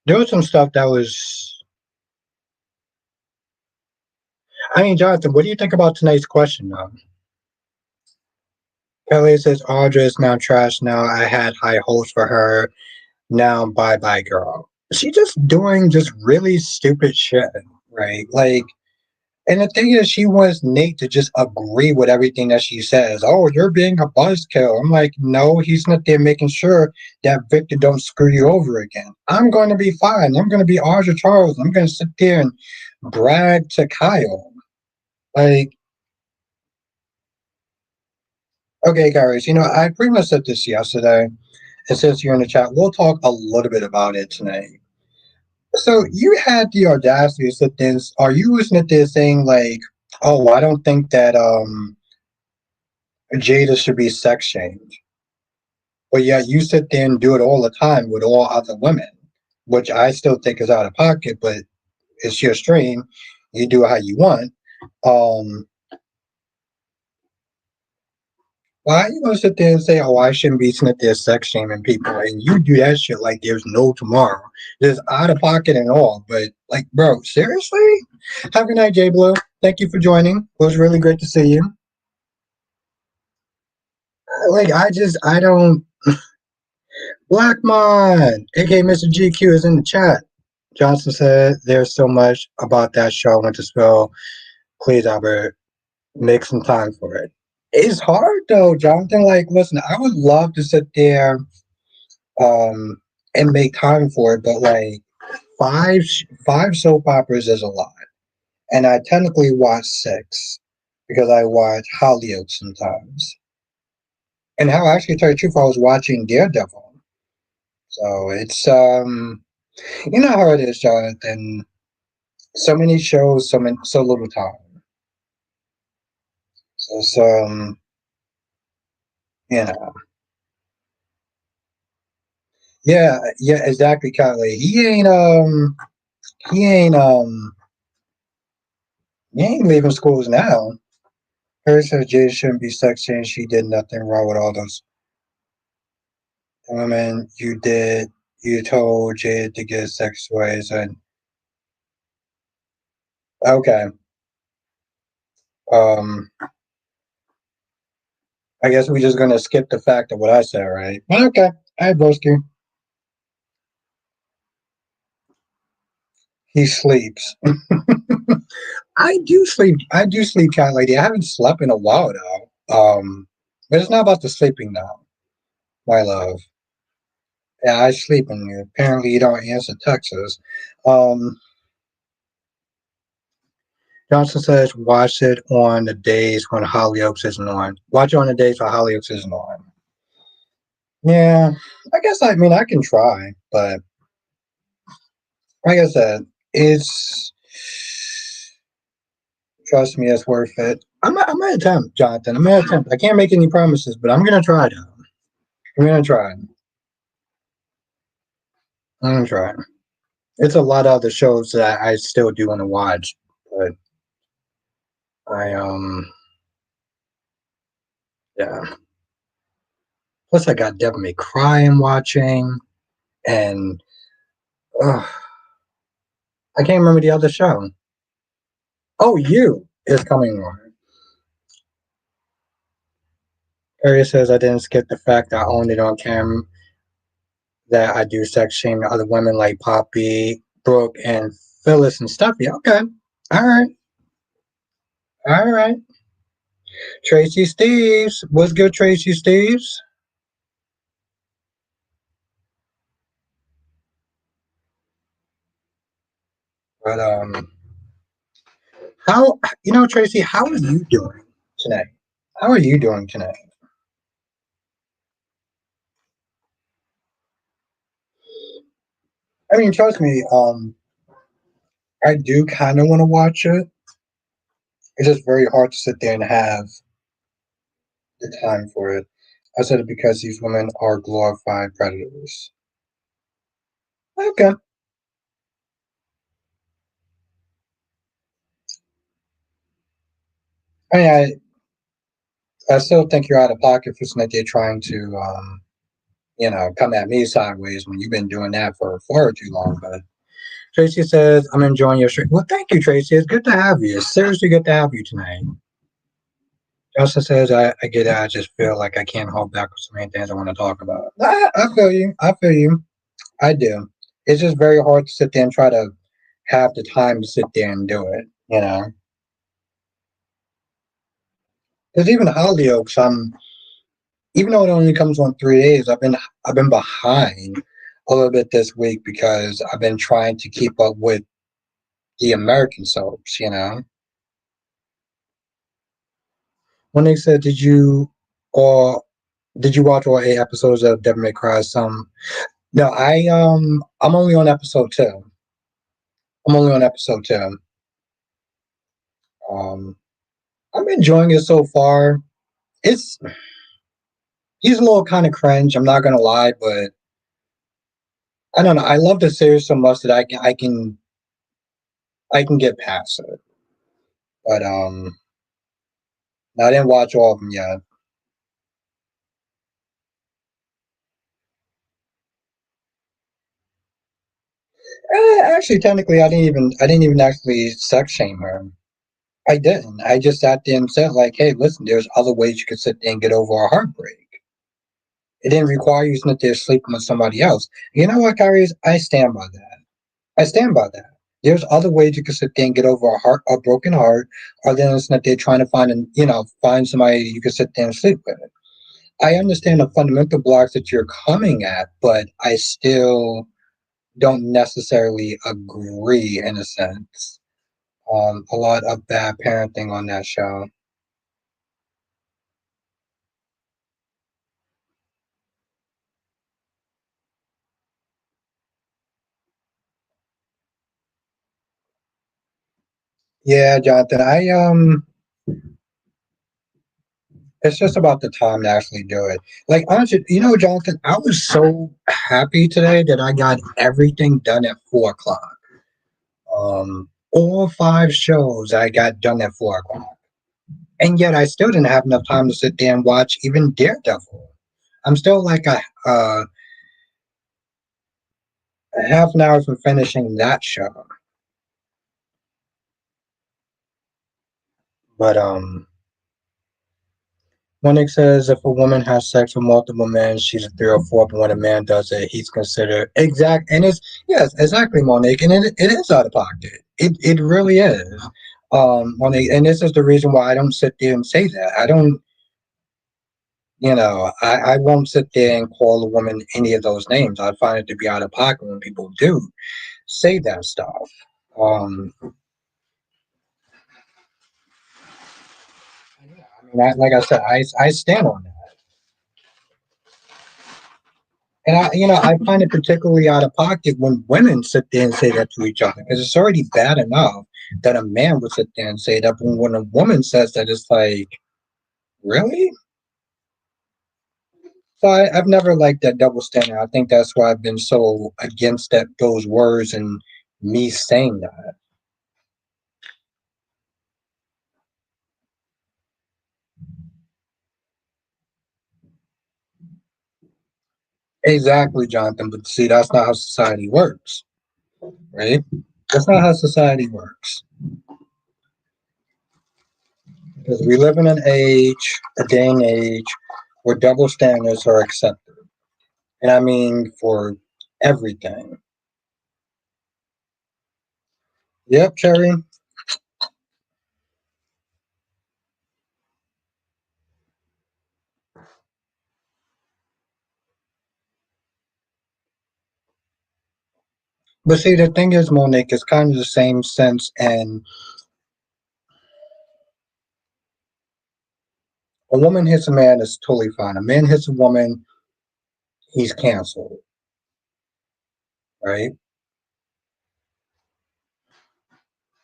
S1: there was some stuff that was. I mean, Jonathan, what do you think about tonight's question, though? Kelly says Audra is now trash. Now I had high hopes for her. Now bye bye, girl. She just doing just really stupid shit, right? Like, and the thing is, she wants Nate to just agree with everything that she says. Oh, you're being a buzzkill. I'm like, no, he's not there making sure that Victor don't screw you over again. I'm going to be fine. I'm going to be Audra Charles. I'm going to sit there and brag to Kyle. Like, okay, guys, I pretty much said this yesterday. And since you're in the chat, we'll talk a little bit about it tonight. So you had the audacity to sit there. Are you listening to this saying like, "Oh, I don't think that Jada should be sex shamed," but yet you sit there and do it all the time with all other women, which I still think is out of pocket. But it's your stream; you do it how you want. Um, why are you gonna sit there and say, "Oh, I shouldn't be sitting there sex shaming people," and you do that shit like there's no tomorrow? There's out of pocket and all, but like, bro, seriously? Have a good night, J Blue. Thank you for joining. It was really great to see you. Like, I don't. Blackmon, aka Mr. GQ, is in the chat. Johnson said, "There's so much about that show I want to spill. Please, Albert, make some time for it." It's hard though, Jonathan. Like, listen, I would love to sit there um and make time for it, but like five soap operas is a lot. And I technically watch six because I watch Hollywood sometimes. And how actually tell you the truth, I was watching Daredevil. So it's you know how it is, Jonathan. So many shows, so little time. So you know. Yeah, yeah, exactly, Kylie. He ain't he ain't leaving schools now. Her says Jay shouldn't be sexy, she did nothing wrong with all those women you told Jay to get sex toys and okay. Um I guess we're just gonna skip the fact of what I said, right? Okay. All right, broski. He sleeps. I do sleep, cat lady. I haven't slept in a while now. But it's not about the sleeping now, my love. Yeah, I sleep and apparently you don't answer texts. Um, Johnson says watch it on the days when Hollyoaks isn't on. Watch it on the days when Hollyoaks isn't on. Yeah, I guess I mean I can try, but like I said, it's trust me, it's worth it. I'm gonna attempt, Jonathan. I'm gonna attempt. I can't make any promises, but I'm gonna try though. I'm gonna try. I'm gonna try. It's a lot of other shows that I still do want to watch, but I yeah. Plus I got Devil May Cry I'm watching, and uh, I can't remember the other show. Oh, You is coming on. Area says I didn't skip the fact I owned it on cam that I do sex shame to other women like Poppy, Brooke, and Phyllis and Stuffy. Okay. All right. All right. Tracy Steves. What's good, Tracy Steves? But how Tracy, how are you doing tonight? How are you doing tonight? I mean, trust me, I do kind of want to watch it. It's just very hard to sit there and have the time for it. I said it because these women are glorified predators. Okay. I mean, I still think you're out of pocket for something they're trying to, come at me sideways when you've been doing that for far too long. But Tracy says, I'm enjoying your show. Well, thank you, Tracy. It's good to have you. It's seriously good to have you tonight. Justin says, I get it. I just feel like I can't hold back with so many things I want to talk about. I feel you. I feel you. I do. It's just very hard to sit there and try to have the time to sit there and do it, you know? Because even Hollyoaks, even though it only comes on 3 days, I've been behind a little bit this week because I've been trying to keep up with the American soaps, you know? When they said, or did you watch all 8 episodes of Devil May Cry? Some No, I'm only on episode two. I'm only on episode two. Um, I'm enjoying it so far. It's He's a little kind of cringe. I'm not gonna lie, but I don't know. I love the series so much that I can get past it. But I didn't watch all of them yet. Actually, technically, I didn't even actually sex shame her. I didn't. I just sat there and said like, hey, listen, there's other ways you could sit there and get over a heartbreak. It didn't require you to sit there sleeping with somebody else. You know what, Kyrie? I stand by that. I stand by that. There's other ways you can sit there and get over a broken heart, other than it's that they're trying to find somebody you can sit there and sleep with. I understand the fundamental blocks that you're coming at, but I still don't necessarily agree in a sense. A lot of bad parenting on that show. Yeah, Jonathan. It's just about the time to actually do it. Like honestly, Jonathan, I was so happy today that I got everything done at 4 o'clock. All 5 shows I got done at 4 o'clock, and yet I still didn't have enough time to sit there and watch even Daredevil. I'm still like a half an hour from finishing that show. But Monique says if a woman has sex with multiple men, she's a three or four. But when a man does it, he's considered exact. And it's yes, exactly, Monique. And it is out of pocket. It really is. Monique, and this is the reason why I don't sit there and say that. I don't. I won't sit there and call a woman any of those names. I find it to be out of pocket when people do say that stuff. Yeah, I mean, like I said, I stand on that. And I find it particularly out of pocket when women sit there and say that to each other because it's already bad enough that a man would sit there and say that, but when a woman says that, it's like, really? So I've never liked that double standard. I think that's why I've been so against those words and me saying that. Exactly, Jonathan. But see, that's not how society works, right? That's not how society works. Because we live in a day and age, where double standards are accepted. And I mean for everything. Yep, Cherry. But see, the thing is, Monique, it's kind of the same sense. And a woman hits a man is totally fine. A man hits a woman, he's canceled, right?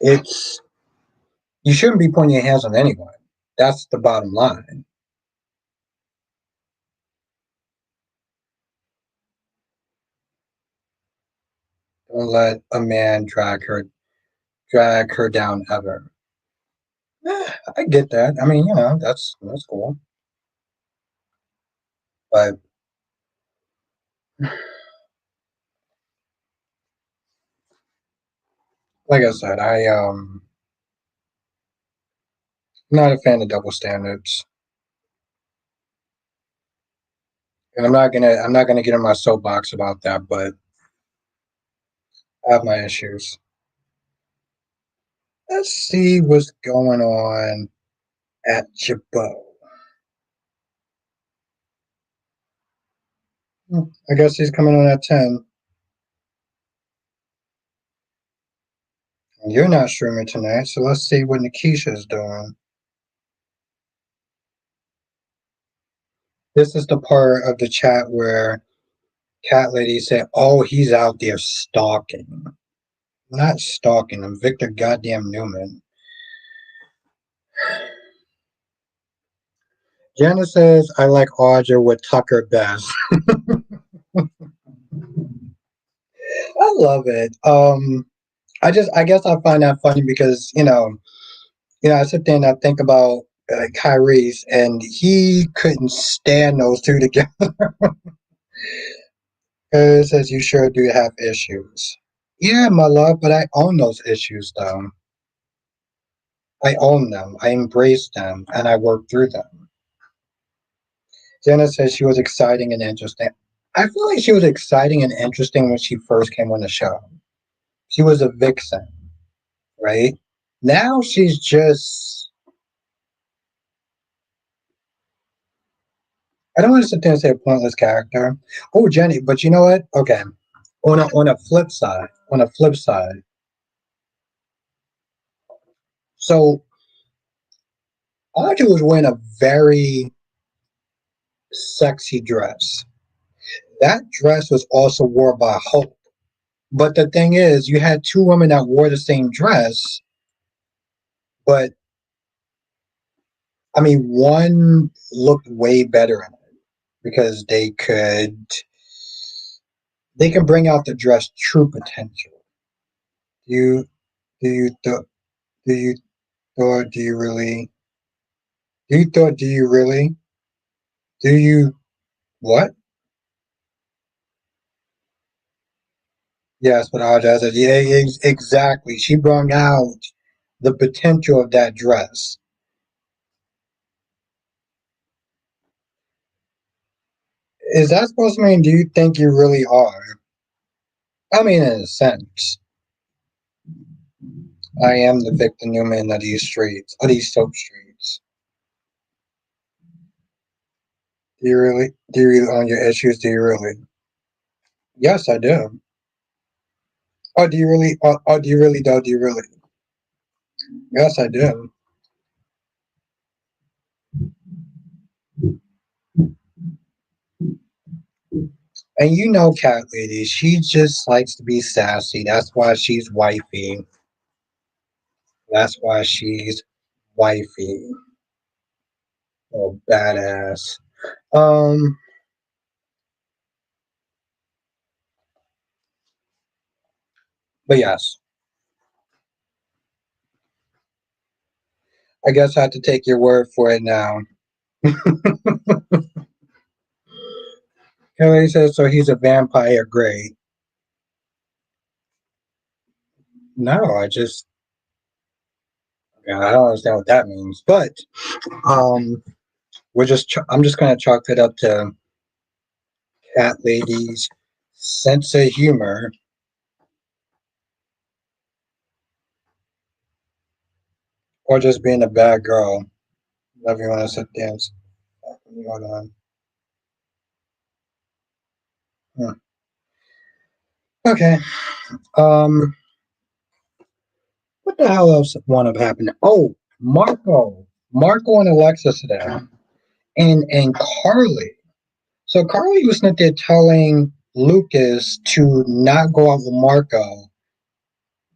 S1: It's you shouldn't be pointing your hands on anyone. That's the bottom line. Don't let a man drag her down ever. I get that. I mean, that's cool. But like I said, I'm not a fan of double standards. And I'm not gonna get in my soapbox about that, but I have my issues. Let's see what's going on at Jabot. I guess he's coming on at 10. You're not streaming tonight, so let's see what Nikisha's doing. This is the part of the chat where Cat Lady said, "Oh, he's out there stalking." Not stalking. I'm Victor Goddamn Newman. Jana says, "I like Audra with Tucker best." I love it. I guess I find that funny because I sit there and I think about Kyrie's, and he couldn't stand those two together. It says you sure do have issues. Yeah, my love, but I own those issues though. I own them, I embrace them, and I work through them. Jenna says she was exciting and interesting. I feel like she was exciting and interesting when she first came on the show. She was a vixen, right? Now she's just, I don't want to sit there and say a pointless character. Oh, Jenny, but you know what? Okay. On a flip side. So Audrey was wearing a very sexy dress. That dress was also worn by Hope. But the thing is, you had two women that wore the same dress, but I mean, one looked way better in it because they can bring out the dress true potential. Do you do you th- do you thought do you really do you really do you what? Yes, but Audra said, yeah, exactly. She brought out the potential of that dress. Is that supposed to mean do you think you really are? I mean, in a sense, I am the Victor Newman of these streets, of these soap streets. Do you really? Do you really own your issues? Do you really? Yes, I do. Oh, do you really? Do you really? Do you really? Yes, I do. And you know, Cat Lady, she just likes to be sassy. That's why she's wifey. That's why she's wifey. Oh, badass. Um, but yes, I guess I have to take your word for it now. Kelly says, so he's a vampire. Great. No, yeah, I don't understand what that means. But um, I'm just gonna chalk it up to cat lady's sense of humor, or just being a bad girl. Whatever you want to sit there and hold on. Hmm. Okay. Um, what the hell else wound up happening? Oh, Marco and Alexis today, and Carly. So Carly was not there telling Lucas to not go out with Marco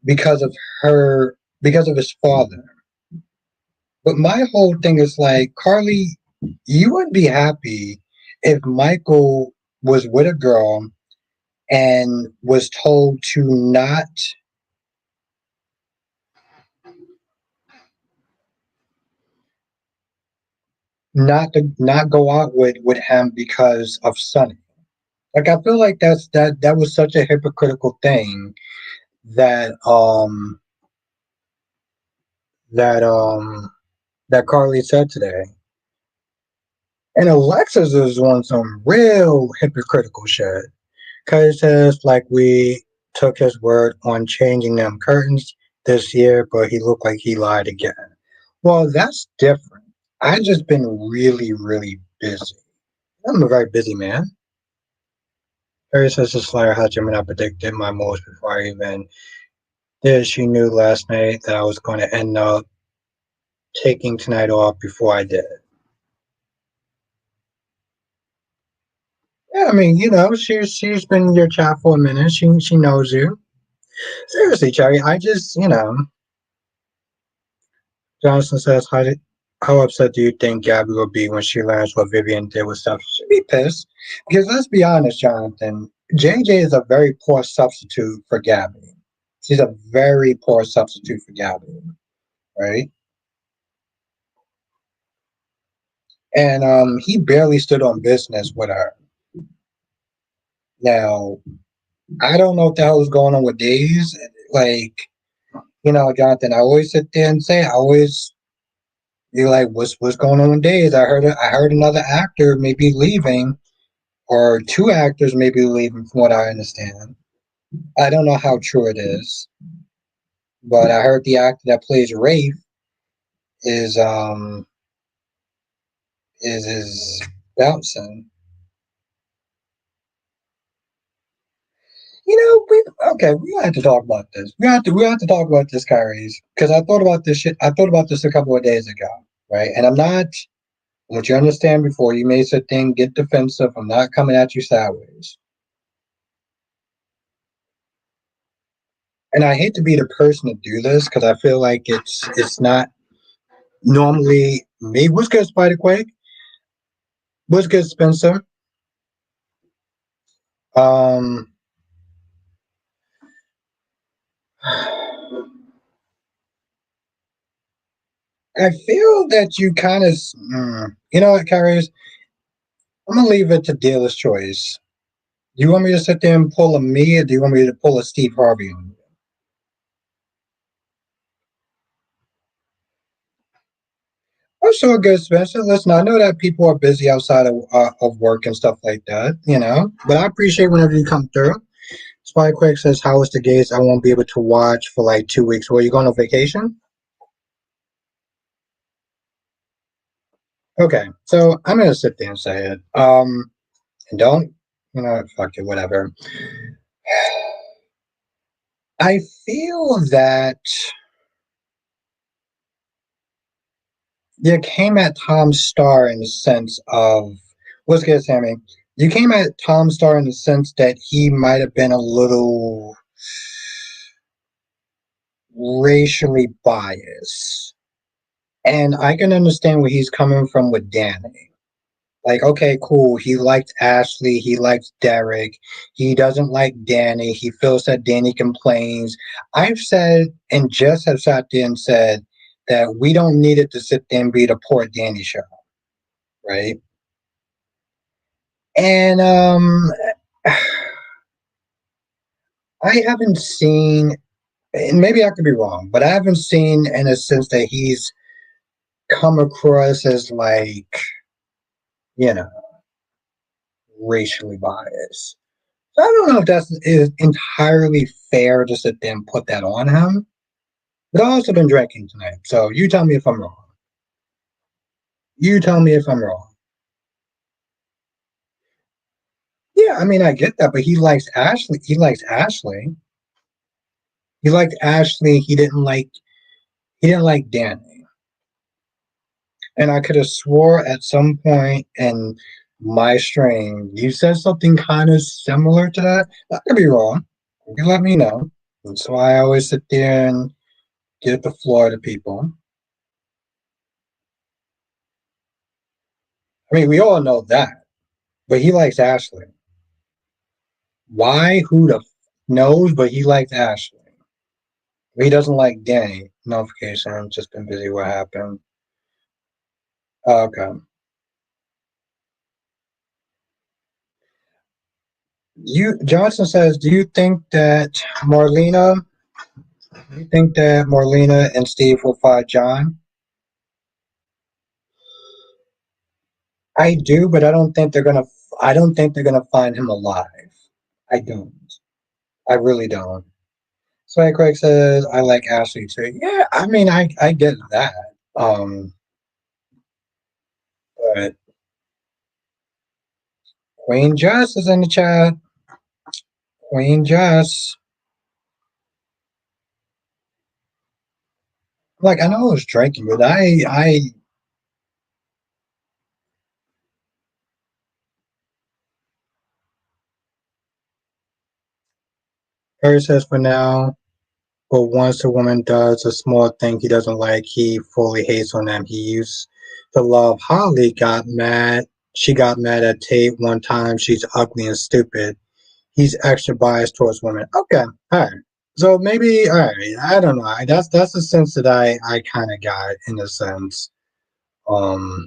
S1: because of because of his father. But my whole thing is like, Carly, you would be happy if Michael was with a girl and was told to not go out with him because of Sonny. Like I feel like that was such a hypocritical thing that that that Carly said today. And Alexis is on some real hypocritical shit. Cause it says like we took his word on changing them curtains this year, but he looked like he lied again. Well, that's different. I just been really, really busy. I'm a very busy man. Harry says the Slayer had Gemini predicted my moves before I even did. She knew last night that I was going to end up taking tonight off before I did. Yeah, I mean, she's been in your chat for a minute. She knows you. Seriously, Cherry, I just Johnson says, how upset do you think Gabby will be when she learns what Vivian did with stuff? She'll be pissed. Because let's be honest, Jonathan, JJ is a very poor substitute for Gabby. She's a very poor substitute for Gabby, right? And he barely stood on business with her. Now, I don't know what the hell is going on with Days. Like, Jonathan, I always sit there and say, I always be like, what's going on with Days? I heard another actor maybe leaving, or two actors maybe leaving, from what I understand. I don't know how true it is, but I heard the actor that plays Rafe is is bouncing. We have to talk about this. We have to talk about this, Kyries, because I thought about this shit. I thought about this a couple of days ago, right? And I'm not. I want you to understand before you may sit there and get defensive. I'm not coming at you sideways, and I hate to be the person to do this because I feel like it's not normally me. What's good, Spider Quake? What's good, Spencer? Um, I feel that you kind of, you know what, Carriers? I'm gonna leave it to dealer's choice. Do you want me to sit there and pull a me, or do you want me to pull a Steve Harvey on you? I'm sure, good, Spencer. Listen, I know that people are busy outside of work and stuff like that, but I appreciate whenever you come through. Spy Quick says, "How is the gates? I won't be able to watch for like 2 weeks. Were you going on vacation?" Okay, so I'm gonna sit there and say it. And don't, fuck it, whatever. I feel that you came at Tom Starr in the sense of, what's good, Sammy? You came at Tom Starr in the sense that he might have been a little racially biased. And I can understand where he's coming from with Danny. Like, okay, cool. He liked Ashley. He likes Derek. He doesn't like Danny. He feels that Danny complains. I've said and just have sat there and said that we don't need it to sit there and be the poor Danny show, right? And I haven't seen. and maybe I could be wrong, but I haven't seen in a sense that he's come across as like, you know, racially biased. So I don't know if that's is entirely fair just to then put that on him. But I've also been drinking tonight, so you tell me if I'm wrong. You tell me if I'm wrong. Yeah, I mean I get that, but he likes Ashley. He likes Ashley. He liked Ashley. He didn't like Danny. And I could have swore at some point in my stream you said something kind of similar to that. I could be wrong. You can let me know. That's why I always sit there and give the floor to people. I mean, we all know that, but he likes Ashley. Why? Who the knows? But he likes Ashley. He doesn't like Danny. Notification. I've just been busy. What happened? Okay. You Johnson says, do you think that Marlena? Do you think that Marlena and Steve will fight John? I do, but I don't think they're gonna. I don't think they're gonna find him alive. I don't. I really don't. So Craig says, I like Ashley too. Yeah, I mean, I get that. Um, but Queen Jess is in the chat. Queen Jess. Like I know I was drinking, but I Harry says for now, but once a woman does a small thing he doesn't like, he fully hates on them. He used to love Holly, got mad. She got mad at Tate one time. She's ugly and stupid. He's extra biased towards women. Okay, all right. So maybe all right. I don't know. That's the sense that I kind of got in a sense. Um.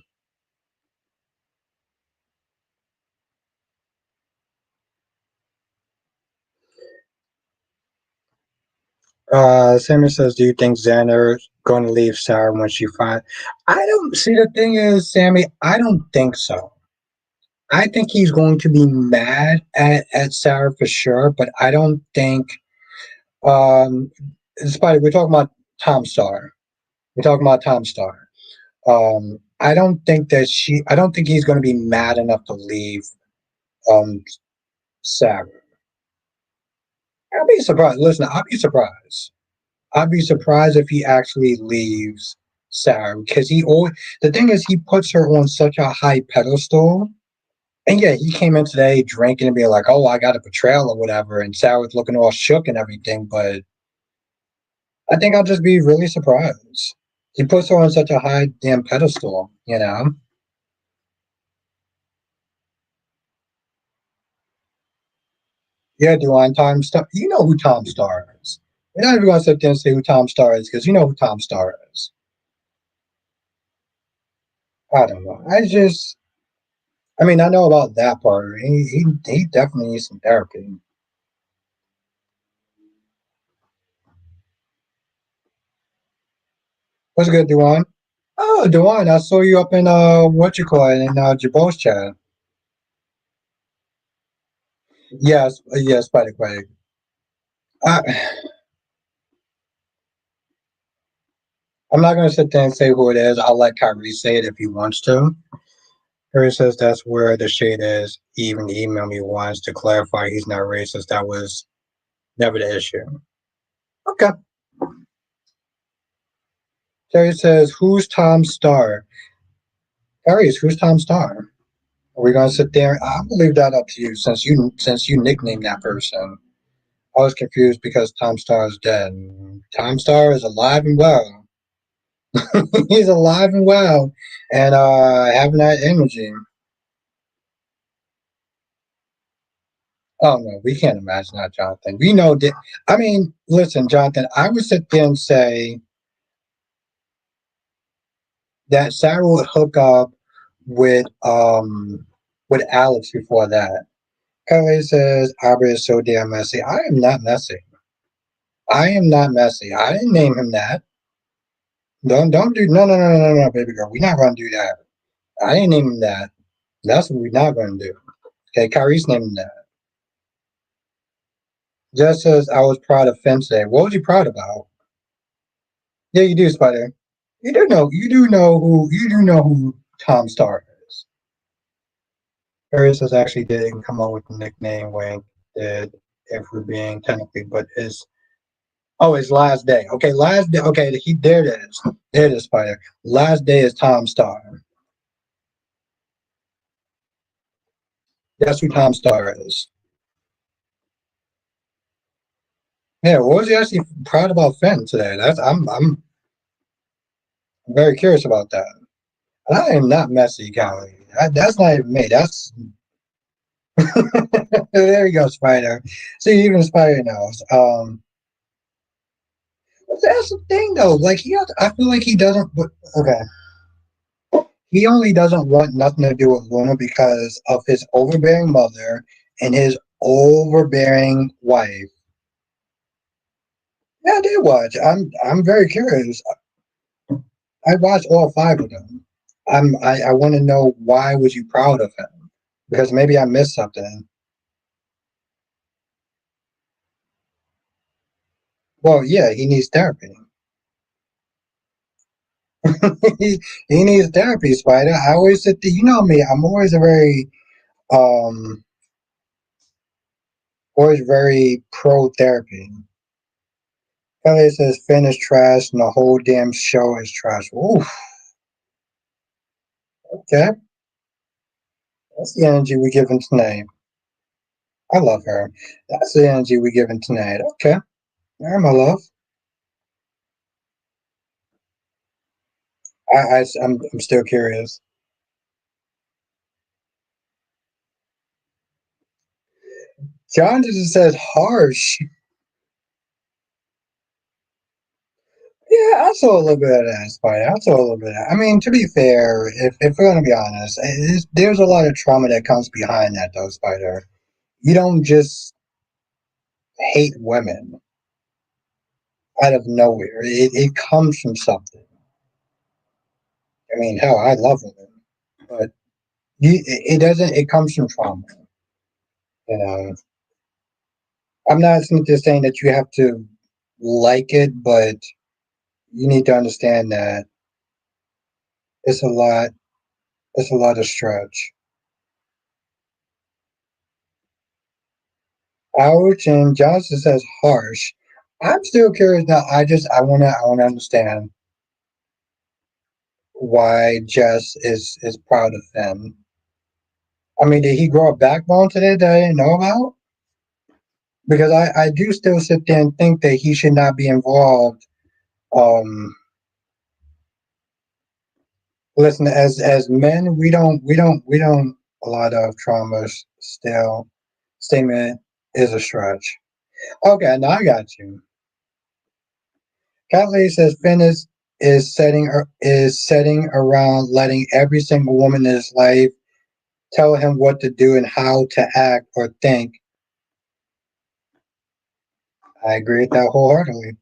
S1: Sammy says, "Do you think Xander's going to leave Sarah when she finds?" I don't see. The thing is, Sammy, I don't think so. I think he's going to be mad at Sarah for sure, but I don't think. Um, Despite we're talking about Tom Star. We're talking about Tom Star. I don't think that she. I don't think he's going to be mad enough to leave um Sarah. I'll be surprised. Listen, I'll be surprised. I'd be surprised if he actually leaves Sarah because he always. The thing is, he puts her on such a high pedestal. And yeah, he came in today drinking and being like, "Oh, I got a betrayal or whatever," and Sarah was looking all shook and everything. But I think I'll just be really surprised. He puts her on such a high damn pedestal, you know. Yeah, Duane Tom Star. You know who Tom Star is. We're not even going to sit there and say who Tom Star is because you know who Tom Star is. I don't know. I mean, I know about that part. He definitely needs some therapy. What's good, Duane? Oh, Duane, I saw you up in what you call it in Jabos chat. Yes, yes, by the way. I, I'm not going to sit there and say who it is. I'll let Kyrie say it if he wants to. Kyrie says that's where the shade is. He even emailed me once to clarify he's not racist. That was never the issue. Okay. Terry says, who's Tom Star? Kyrie, who's Tom Star? Are we going to sit there? I'm going to leave that up to you since you nicknamed that person. I was confused because Tom Star is dead. Tom Star is alive and well. He's alive and well and having that energy. Oh no, we can't imagine that, Jonathan. We know that. I mean, listen, Jonathan. I would sit there and say that Sarah would hook up with Alex before that. Kelly says Albert is so damn messy. I am not messy. I am not messy. I didn't name him that. Don't do no, baby girl. We're not gonna do that. I didn't name him that. That's what we're not gonna do. Okay, Kyrie's named him that. Just as I was proud of Finn today. What was you proud about? Yeah, you do, Spider. You do know who Tom Star is. Paris has actually didn't come up with the nickname Wink did, if we're being technically, but is oh, it's last day. Okay, last day. Okay, there it is. There it is, Spider. Last day is Tom Star. That's who Tom Star is. Yeah, what was he actually proud about Finn today? I'm very curious about that. And I am not messy, Callie. That's not even me. That's there you go, Spider. See, even Spider knows. But that's the thing, though. Like I feel like he doesn't. But okay, he only doesn't want nothing to do with Luna because of his overbearing mother and his overbearing wife. Yeah, I did watch. I'm very curious. I watched all five of them. I want to know why was you proud of him? Because maybe I missed something. Well, yeah, he needs therapy. he needs therapy, Spider. I always said, you know me. I'm um, always very pro therapy. Kelly says Finn is trash and the whole damn show is trash. Oof. Okay, that's the energy we're giving tonight. I love her. That's the energy we're giving tonight. Okay, all right, my love. I'm still curious. John just says harsh. Yeah, I saw a little bit of that, Spider. I saw a little bit of that. I mean, to be fair, if we're going to be honest, there's a lot of trauma that comes behind that, though, Spider. You don't just hate women out of nowhere. It comes from something. I mean, hell, I love women, but it doesn't. It comes from trauma. You know, I'm not just saying that you have to like it, but you need to understand that it's a lot. It's a lot of stretch. Ouch, and Johnson says harsh. I'm still curious now. I wanna understand why Jess is proud of them. I mean, did he grow a backbone today that I didn't know about? Because I do still sit there and think that he should not be involved. Um, Listen, as men, we don't a lot of traumas still. Statement is a stretch. Okay, now I got you. Kathleen says Finn is setting around letting every single woman in his life tell him what to do and how to act or think. I agree with that wholeheartedly.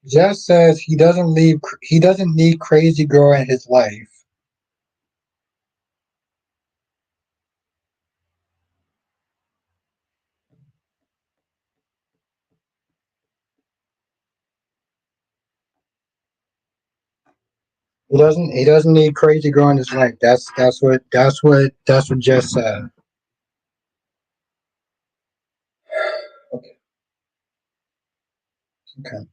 S1: Jess says he doesn't need crazy girl in his life. He doesn't need crazy girl in his life. That's what Jess said. Okay. Okay.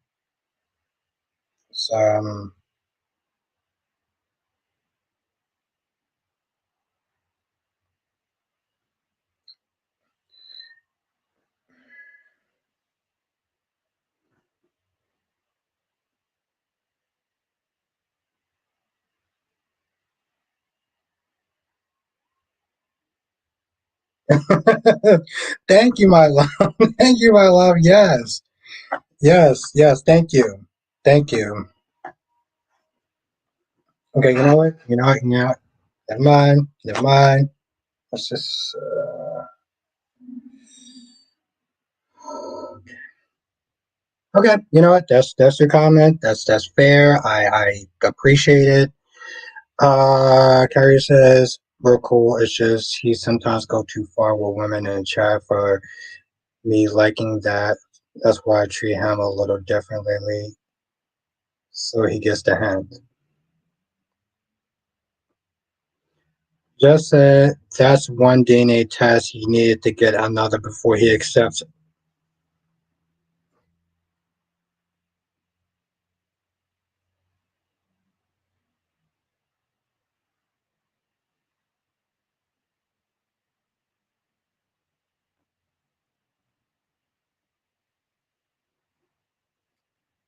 S1: So thank you, my love. Thank you, my love. Yes. Yes. Yes. Thank you. Thank you. Okay, you know what? You know what? You know what? Never mind. Never mind. Let's just. Okay, you know what? That's your comment. That's fair. I appreciate it. Carrie says, real cool. It's just he sometimes go too far with women in chat for me liking that. That's why I treat him a little differently. So he gets the hint. Just said that's one DNA test. He needed to get another before he accepts.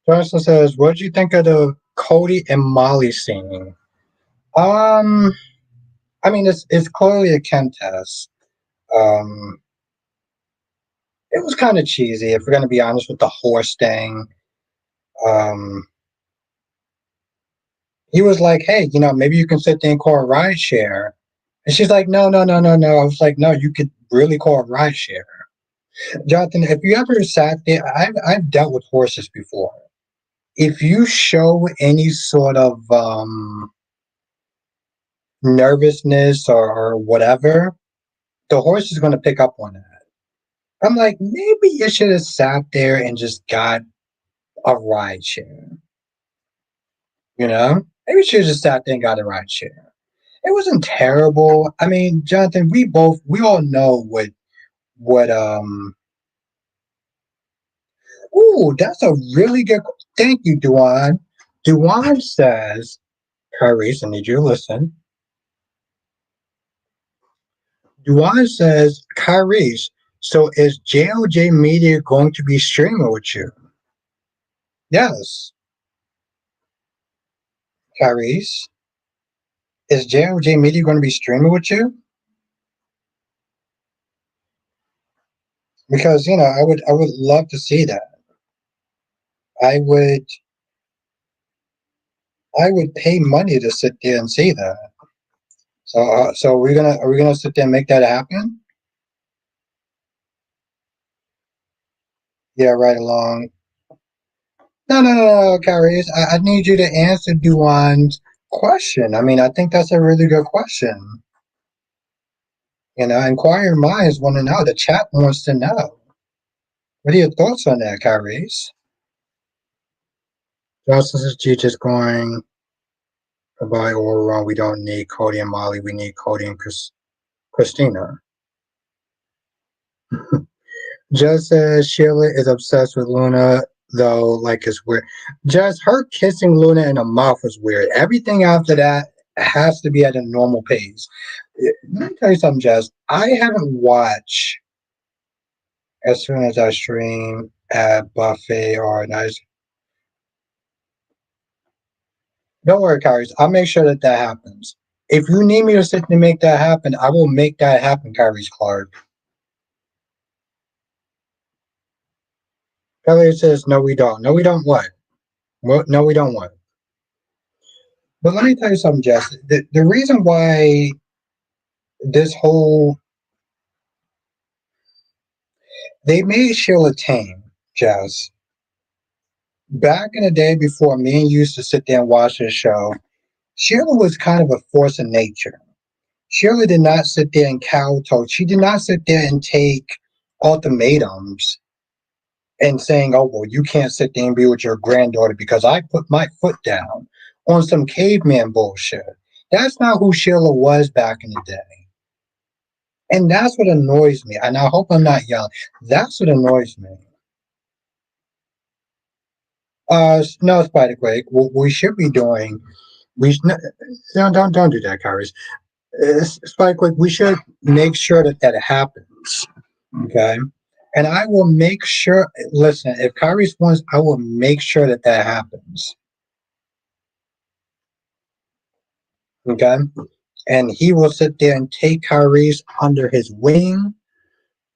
S1: Johnson says, "What do you think of the Cody and Molly scene?" Um, I mean, it's clearly a chem test. Um, it was kind of cheesy, if we're gonna be honest, with the horse thing. Um, he was like, "Hey, maybe you can sit there and call a ride share," and she's like, "No, no, no, no, no." I was like, "No, you could really call a ride share." Jonathan, if you ever sat there, I've dealt with horses before. If you show any sort of nervousness or whatever, the horse is going to pick up on that. I'm like, maybe you should have sat there and just got a ride share. Maybe you should have just sat there and got a ride share. It wasn't terrible. I mean, Jonathan, we all know what. Ooh, that's a really good. Thank you, Duan. Duan says, Paris, I need you to listen. Duan says, Kyrie's, so is JLJ Media going to be streaming with you? Yes, Kyrie's. Is JLJ Media going to be streaming with you? Because I would love to see that. I would I would pay money to sit there and see that. So are we gonna sit there and make that happen? Yeah, right along. No, no, no, no, Kyrie's. I need you to answer Duan's question. I mean, I think that's a really good question. Inquiring minds want to know. The chat wants to know. What are your thoughts on that, Kyrie's? Johnson says G just going about all wrong. We don't need Cody and Molly. We need Cody and Christina. Just says Sheila is obsessed with Luna, though, like it's weird. Just her kissing Luna in the mouth is weird. Everything after that has to be at a normal pace. Let me tell you something, Jess. I haven't watched as soon as I stream at Buffet or nice. Don't worry, Kyrie. I'll make sure that happens. If you need me to sit and make that happen, I will make that happen, Kyrie Clark. Elliot says, no, we don't. No, we don't what? Well, no, we don't what? But let me tell you something, Jess. The reason why this whole they made Sheila tame, Jess. Back in the day before me and you used to sit there and watch this show, Sheila was kind of a force of nature. Sheila did not sit there and kowtow. She did not sit there and take ultimatums and saying, "Oh, well, you can't sit there and be with your granddaughter because I put my foot down," on some caveman bullshit. That's not who Sheila was back in the day. And that's what annoys me. And I hope I'm not young. That's what annoys me. No, Spider Quake. What we should be doing, no, don't do that, Kyrus. Spider Quake, we should make sure that happens. Okay. And I will make sure, listen, if Kyrie's wants, I will make sure that happens. Okay. And he will sit there and take Kyrie's under his wing,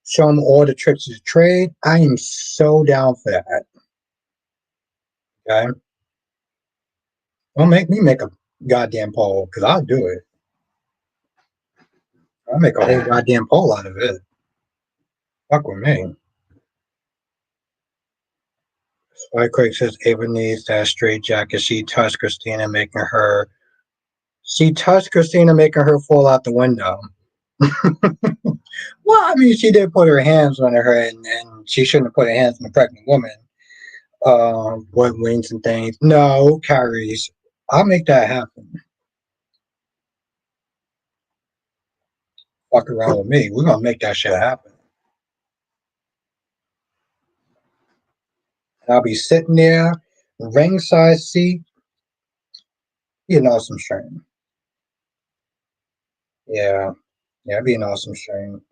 S1: show him all the tricks of the trade. I am so down for that. Okay. Don't make me make a goddamn poll because I'll do it. I'll make a whole goddamn poll out of it. Fuck with me. Spy Quick says Ava needs that straight jacket. She touched Christina, making her fall out the window. Well, I mean, she did put her hands on her, and she shouldn't have put her hands on a pregnant woman. What wings and things? No, carries. I'll make that happen. Fuck around with me. We're gonna make that shit happen. And I'll be sitting there, ringside seat. Be an awesome stream. Yeah, yeah, it'd be an awesome stream.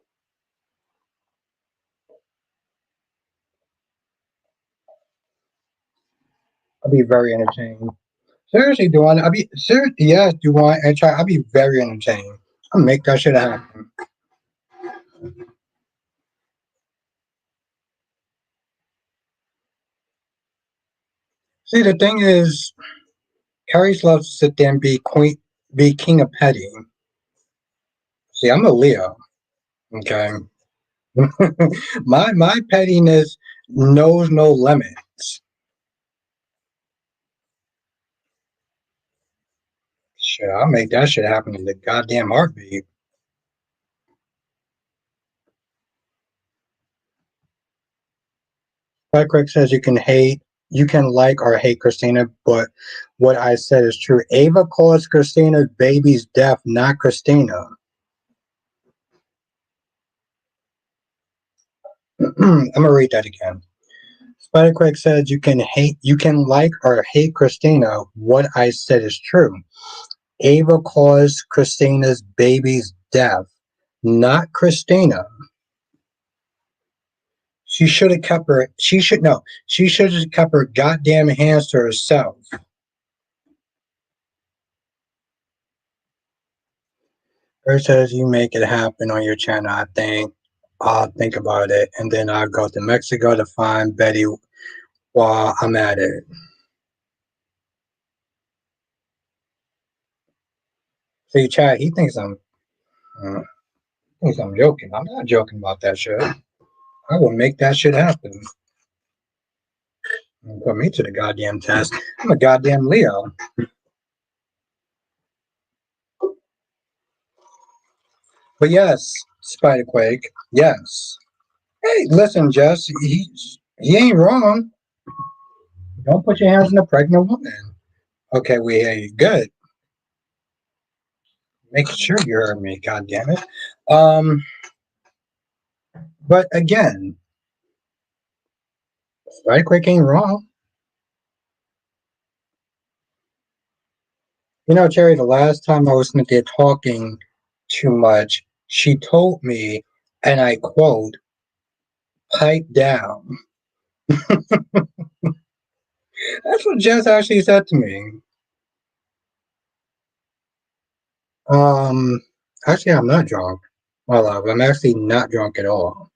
S1: I'll be very entertained. Seriously, Duane. I'll be serious. Yes, Duane. And try. I'll be very entertained. I'll make that shit happen. See, the thing is, Carrie loves to sit there and be queen, be king of petty. See, I'm a Leo. Okay, my pettiness knows no limits. Shit, I'll make that shit happen in the goddamn heartbeat. Quick says you can like or hate Christina, but what I said is true. Ava calls Christina's baby's deaf, not Christina. I'm gonna read that again. Spider Quick says you can like or hate Christina. What I said is true. Ava calls Christina's babies deaf, not Christina. She should have kept her. She should no. She should have kept her goddamn hands to herself. Her says you make it happen on your channel. I'll think about it, and then I'll go to Mexico to find Betty while I'm at it. See, Chad, uh, thinks I'm joking. I'm not joking about that shit. I will make that shit happen. Put me to the goddamn test. I'm a goddamn Leo. But yes, Spiderquake, yes. Hey, listen, Jess, he ain't wrong. Don't put your hands on a pregnant woman. Okay, we hear you. Good. Make sure you heard me, god damn it. Um, but again, Spiderquake ain't wrong. You know, Cherry, the last time I was in there talking too much, she told me, and I quote, pipe down. That's what Jess actually said to me. Um, Actually, I'm not drunk, my love. I'm actually not drunk at all.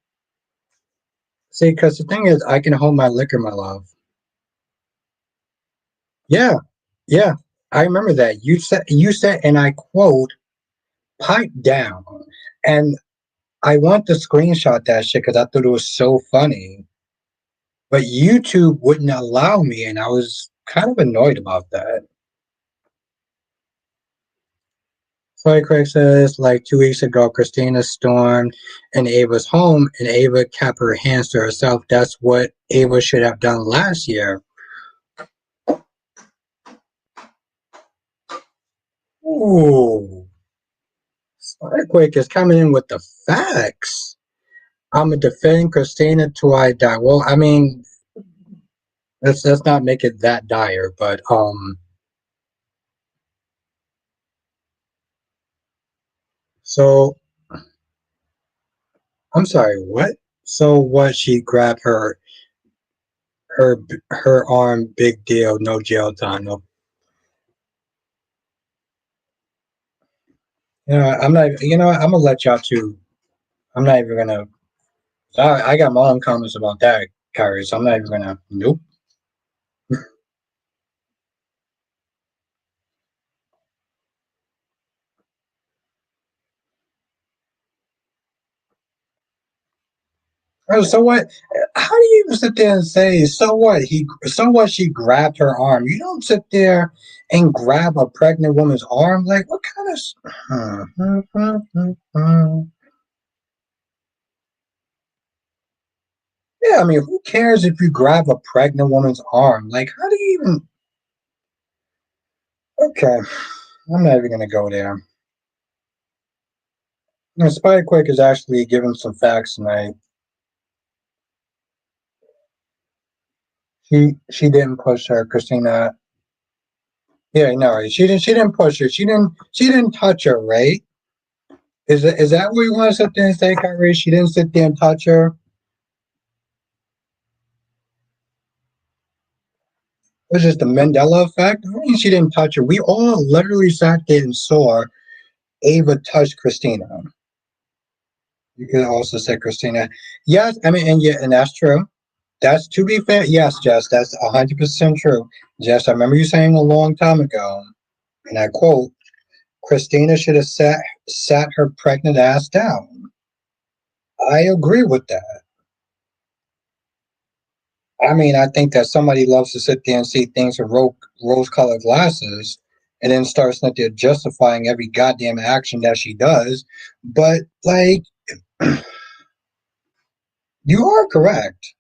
S1: See, because the thing is, I can hold my liquor, my love. Yeah, yeah, I remember that. You said, and I quote, pipe down. And I want to screenshot that shit because I thought it was so funny. But YouTube wouldn't allow me, and I was kind of annoyed about that. Sorry, Craig says, like 2 weeks ago, Christina stormed in Ava's home, and Ava kept her hands to herself. That's what Ava should have done last year. Ooh, Earthquake is coming in with the facts. I'm gonna defend Christina till I die. Well, I mean, let's not make it that dire, but so I'm sorry, what? So what? She grabbed her arm. Big deal. No jail time. No. You know, I'm not. You know, I'm gonna let y'all two. I'm not even gonna. I got my own comments about that, Kyrie. So I'm not even gonna. Nope. Oh, so what? How do you even sit there and say, so what? So what? She grabbed her arm. You don't sit there and grab a pregnant woman's arm. Like, what kind of? Yeah, I mean, who cares if you grab a pregnant woman's arm? Like, how do you even? Okay, I'm not even gonna go there. You know, Spider Quick is actually giving some facts tonight. She didn't push her, Christina. Yeah, no, she didn't push her. She didn't touch her, right? Is that what you want to sit there and say, Kyrie? She didn't sit there and touch her. It was just the Mandela effect. I mean, she didn't touch her. We all literally sat there and saw Ava touch Christina. You could also say Christina. Yes, I mean, and yeah, and that's true. That's to be fair. Yes, Jess, that's 100% true. Jess, I remember you saying a long time ago, and I quote, Christina should have sat her pregnant ass down. I agree with that. I mean, I think that somebody loves to sit there and see things with rose-colored glasses, and then starts not there justifying every goddamn action that she does. But like, you are correct.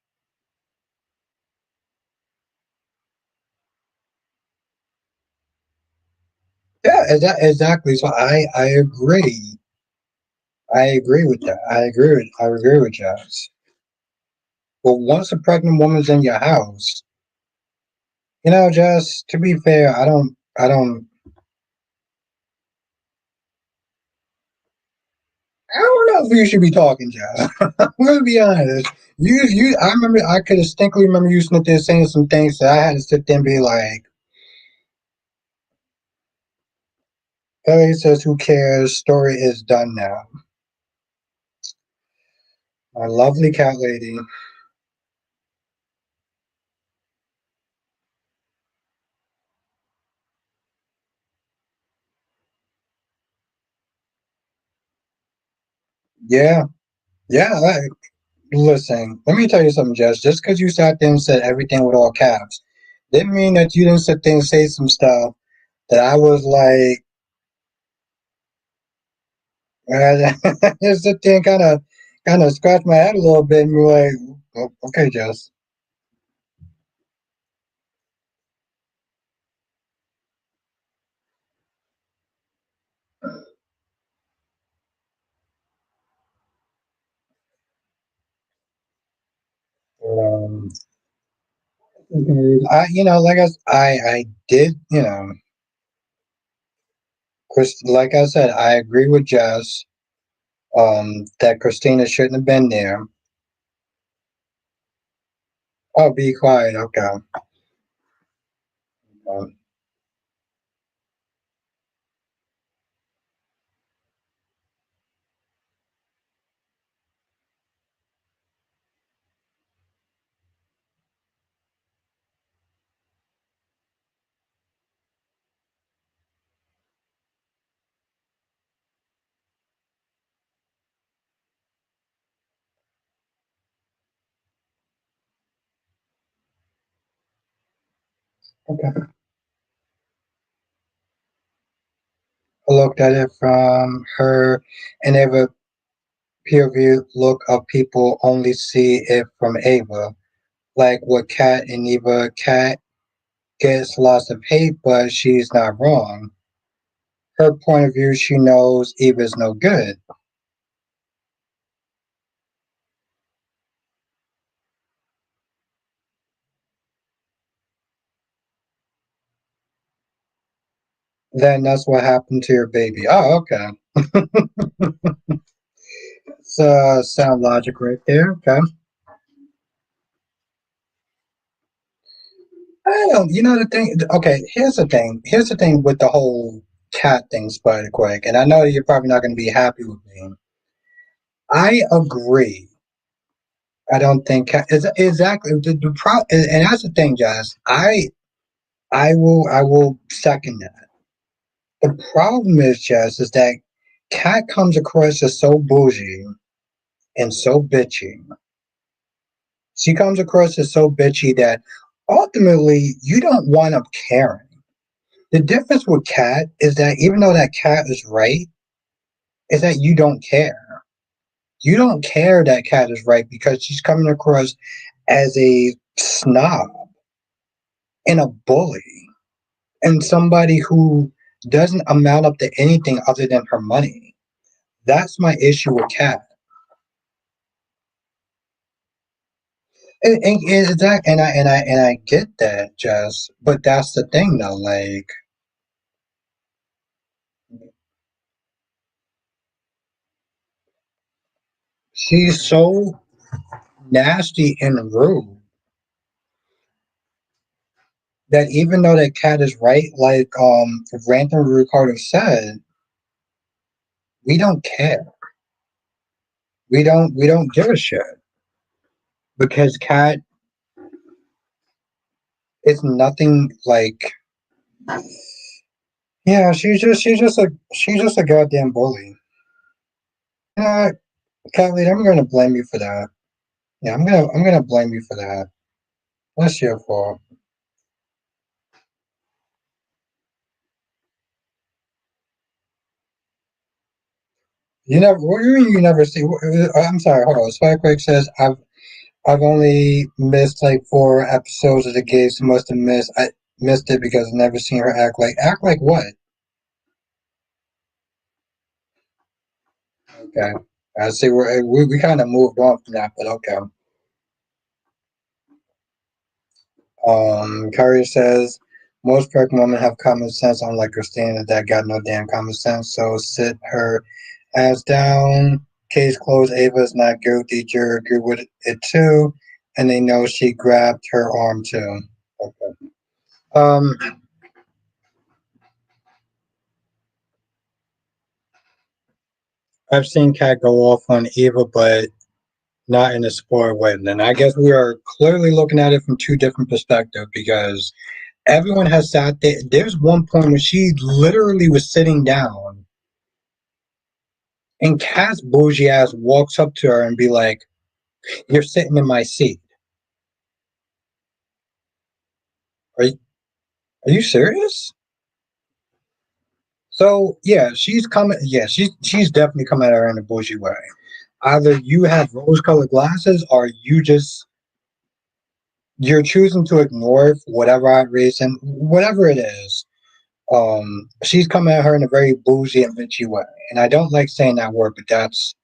S1: Yeah, exactly. So I agree. I agree with that. I agree with Jess. But once a pregnant woman's in your house, Jess, to be fair, I don't know if you should be talking, Jess. I'm gonna be honest. I remember, I could distinctly remember you sitting there saying some things that I had to sit there and be like, Ellie says, who cares? Story is done now. My lovely cat lady. Yeah, yeah. Listen, let me tell you something, Jess. Just because you sat there and said everything with all caps, didn't mean that you didn't sit there and say some stuff that I was like, just sit there and kind of scratch my head a little bit and be like, "Oh, okay, Jess." Um, like I did, Chris, like I said, I agree with Jess. That Christina shouldn't have been there. Oh, be quiet. Okay. Um, okay. I looked at it from her, and Ava POV look of people only see it from Ava. Like what Kat and Eva, Kat gets lots of hate, but she's not wrong. Her point of view, she knows Eva's no good. Then that's what happened to your baby. Oh, okay. It's sound logic right there. Okay. I don't. The thing. Okay. Here's the thing with the whole cat thing, Spider Quake. And I know you're probably not going to be happy with me. I agree. I don't think is exactly the pro. And that's the thing, Jazz. I will second that. The problem is, Jazz, is that Cat comes across as so bougie and so bitchy. She comes across as so bitchy that ultimately you don't wind up caring. The difference with Kat is that even though that Kat is right, is that you don't care. You don't care that Kat is right because she's coming across as a snob and a bully and somebody who doesn't amount up to anything other than her money. That's my issue with Kat. And I get that, Jess. But that's the thing, though. Like, she's so nasty and rude that even though that Cat is right, like Rantham Ricardo said, we don't care. We don't give a shit because Cat is nothing like. Yeah, she's just a goddamn bully. You know what, Kathleen, I'm gonna blame you for that. Yeah, I'm gonna blame you for that. That's your fault. You never. What do you mean you never see? I'm sorry. Hold on. Spikequake says I've only missed like 4 episodes of the gays. Must have missed. I missed it because I've never seen her act like what? Okay. I see. We kind of moved on from that, but okay. Curry says most pregnant women have common sense, unlike Christina that got no damn common sense. So sit her ass down. Case closed. Ava is not guilty. Jury agree with it too, and they know she grabbed her arm too. Okay. Um, I've seen Kat go off on Eva, but not in a spoiler way. Then I guess we are clearly looking at it from two different perspectives because everyone has sat there. There's one point where she literally was sitting down, and Kat's bougie ass walks up to her and be like, "You're sitting in my seat. Are you, are you serious?" So yeah, she's coming. Yeah, she's definitely coming at her in a bougie way. Either you have rose-colored glasses, or you're choosing to ignore it for whatever reason, whatever it is. She's coming at her in a very bougie and bitchy way, and I don't like saying that word, but that's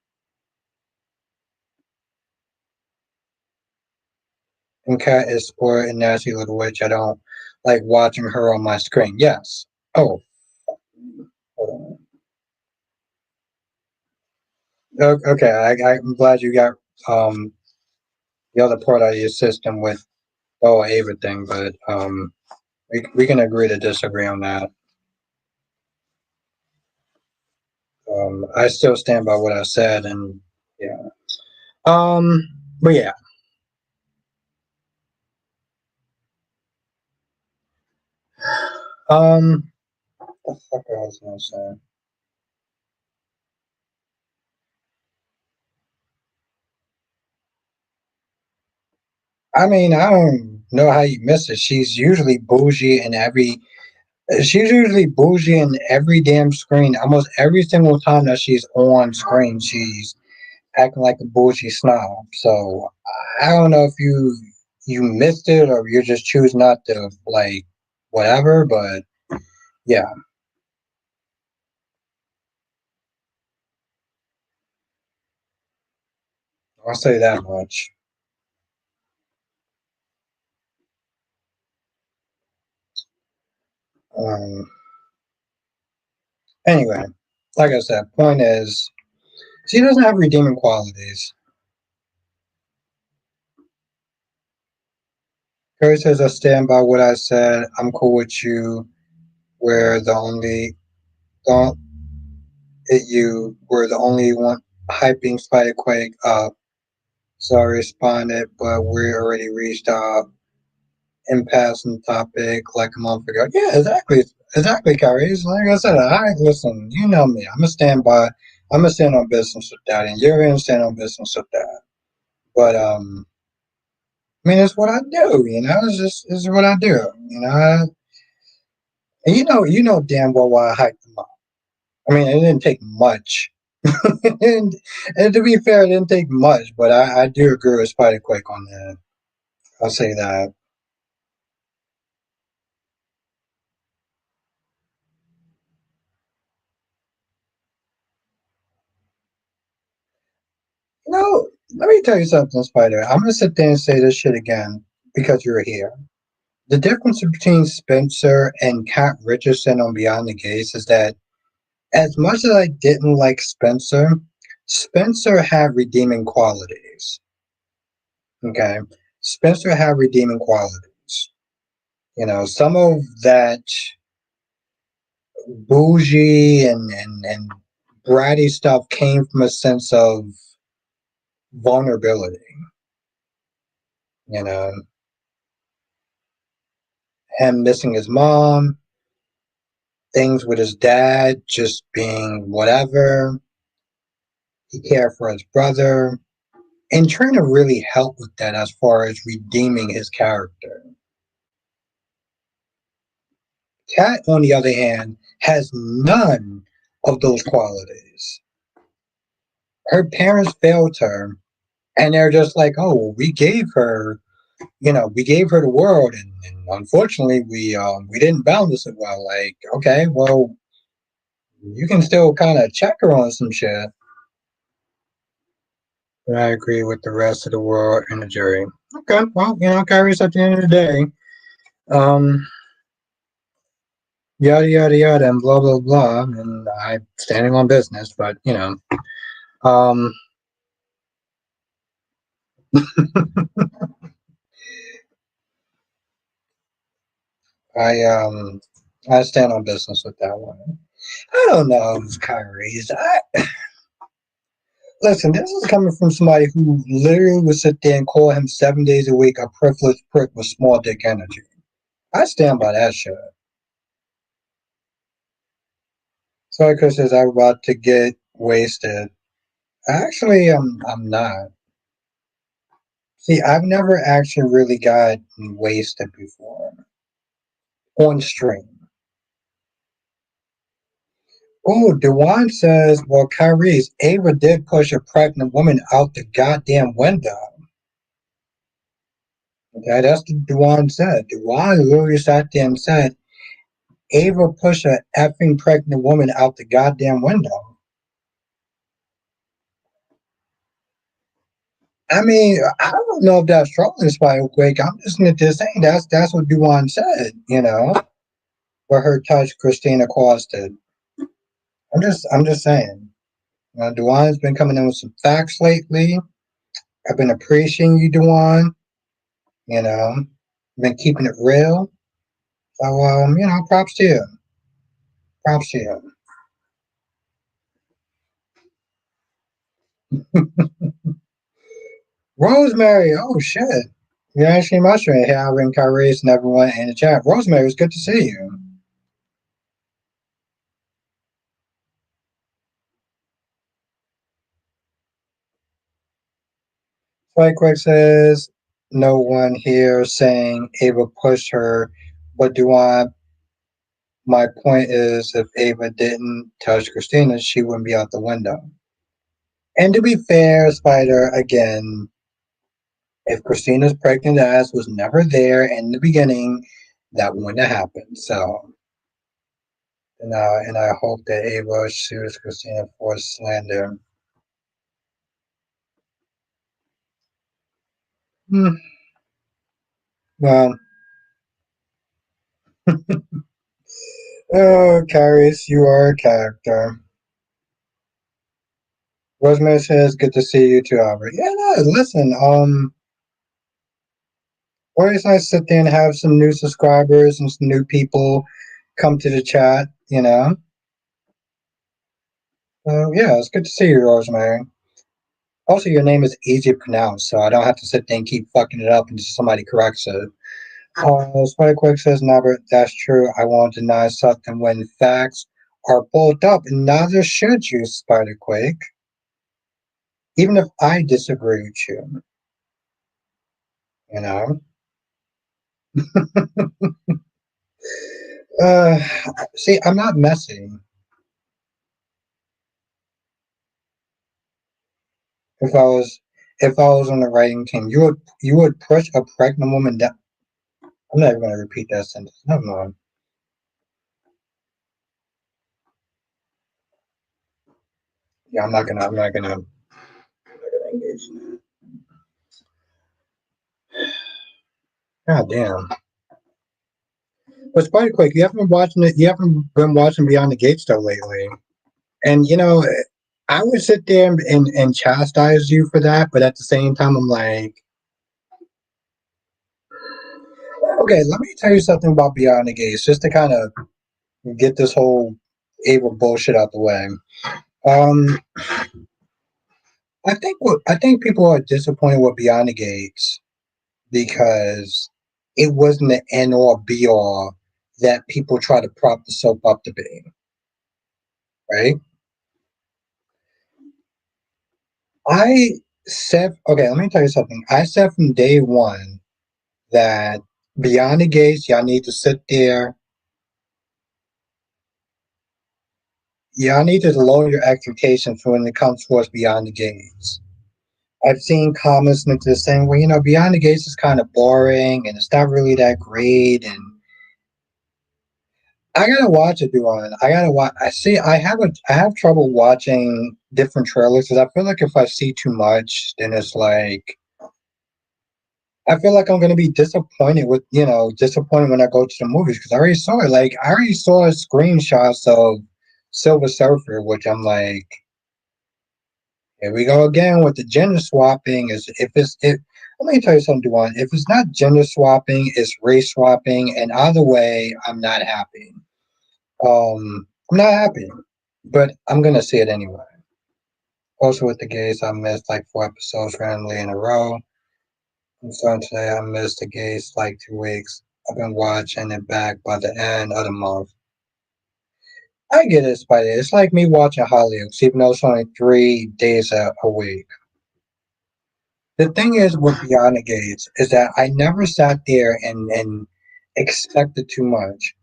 S1: and Cat is sport and nasty little witch. I don't like watching her on my screen. Yes. Oh, hold on. Okay. I'm glad you got um the other part out of your system with the whole Ava thing, but we can agree to disagree on that. I still stand by what I said, and yeah. Um, but yeah. Um, what the fuck I was gonna say? I mean, I don't know how you miss it. She's usually bougie in every damn screen. Almost every single time that she's on screen, she's acting like a bougie snob. So I don't know if you missed it or you just choose not to like whatever. But yeah, I'll say that much. Um, anyway, like I said, point is she doesn't have redeeming qualities. Curry says I stand by what I said. I'm cool with you. Where the only don't you were the only one hyping Spider-Quake up. So I responded, but we already reached impasse on the topic like a month ago. Yeah, exactly. Exactly, Kyrie. It's like I said, I listen, you know me. I'm gonna stand on business with that, and you're gonna stand on business with that. But I mean, it's what I do. It's what I do. And you know damn well why I hyped them up. I mean, it didn't take much. and to be fair, it didn't take much, but I do agree with Spider Quake on that. I'll say that. Let me tell you something, Spider. I'm gonna sit there and say this shit again because you're here. The difference between Spencer and Kat Richardson on Beyond the Gates is that as much as I didn't like Spencer, Spencer had redeeming qualities. Okay. Spencer had redeeming qualities. Some of that bougie and bratty stuff came from a sense of vulnerability. You know, him missing his mom, things with his dad just being whatever. He cared for his brother and trying to really help with that as far as redeeming his character. Kat, on the other hand, has none of those qualities. Her parents failed her, and they're just like, "Oh, well, we gave her the world, and unfortunately, we didn't balance it well." Like, okay, well, you can still kind of check her on some shit. But I agree with the rest of the world and the jury. Okay, well, Kyrie's at the end of the day, um, yada yada yada, and blah blah blah, and I'm standing on business, but um, I um, I stand on business with that one. I don't know if Kyrie's. Listen, this is coming from somebody who literally would sit there and call him 7 days a week a privileged prick with small dick energy. I stand by that shit. Sorry, Chris says I'm about to get wasted. Actually, I'm not. See, I've never actually really got wasted before on stream. Oh, Dewan says, well, Kyrie's Ava did push a pregnant woman out the goddamn window. Okay, that's what Dewan said. Dewan literally sat there and said, Ava pushed a effing pregnant woman out the goddamn window. I mean, I don't know if that's strong in Spike Quake. I'm just saying that's what Dewan said, where her touch Christina Claus did. I'm just saying. Dewan's been coming in with some facts lately. I've been appreciating you, Dewan. You know, been keeping it real. So props to you. Props to you. Rosemary, oh shit. You actually mushroom having Kyrie's and everyone in the chat. Rosemary, it's good to see you. Quick says no one here saying Ava pushed her, but do I my point is if Ava didn't touch Christina, she wouldn't be out the window. And to be fair, Spider, again, if Christina's pregnant ass was never there in the beginning, that wouldn't have happened. So and I hope that Ava sues Christina for slander. Hmm. Well, oh, Carius, you are a character. Rosemary says, "Good to see you too, Albert." Yeah, no, listen. Always nice to sit there and have some new subscribers and some new people come to the chat. So yeah, it's good to see you, Rosemary. Also, your name is easy to pronounce, so I don't have to sit there and keep fucking it up until somebody corrects it. Spider Quick says, Robert, that's true. I won't deny something when facts are pulled up, and neither should you, Spider Quake. Even if I disagree with you. You know. Uh, See, I'm not messy. If I was, if I was on the writing team, you would push a pregnant woman down. I'm not even gonna repeat that sentence. Never mind. Yeah, I'm not gonna engage in that. God damn. But quite quick, you haven't been watching it. You haven't been watching Beyond the Gates though lately. And I would sit there and chastise you for that, but at the same time, I'm like, okay, let me tell you something about Beyond the Gates, just to kind of get this whole Ava bullshit out the way. Um, I think people are disappointed with Beyond the Gates because it wasn't the end all be all that people try to prop the soap up to be, right? I said, okay, let me tell you something. I said from day one that Beyond the Gates, y'all need to lower your expectations for when it comes towards Beyond the Gates. I've seen comments into the same way, Beyond the Gates is kind of boring and it's not really that great. And I gotta watch it, Duan. I gotta watch. I see. I have trouble watching different trailers because I feel like if I see too much, then it's like I feel like I'm gonna be disappointed when I go to the movies because I already saw it. Like I already saw screenshots of Silver Surfer, which I'm like, here we go again with the gender swapping. Is if it's it. Let me tell you something, Duan. If it's not gender swapping, it's race swapping, and either way, I'm not happy. I'm not happy, but I'm gonna see it anyway. Also with the gays, I missed like 4 episodes randomly in a row. I'm starting today. I missed the gays like 2 weeks. I've been watching it back by the end of the month. I get it, Spider. It's like me watching Hollyoaks, even though it's only 3 days a week. The thing is with Beyond the Gates is that I never sat there and expected too much.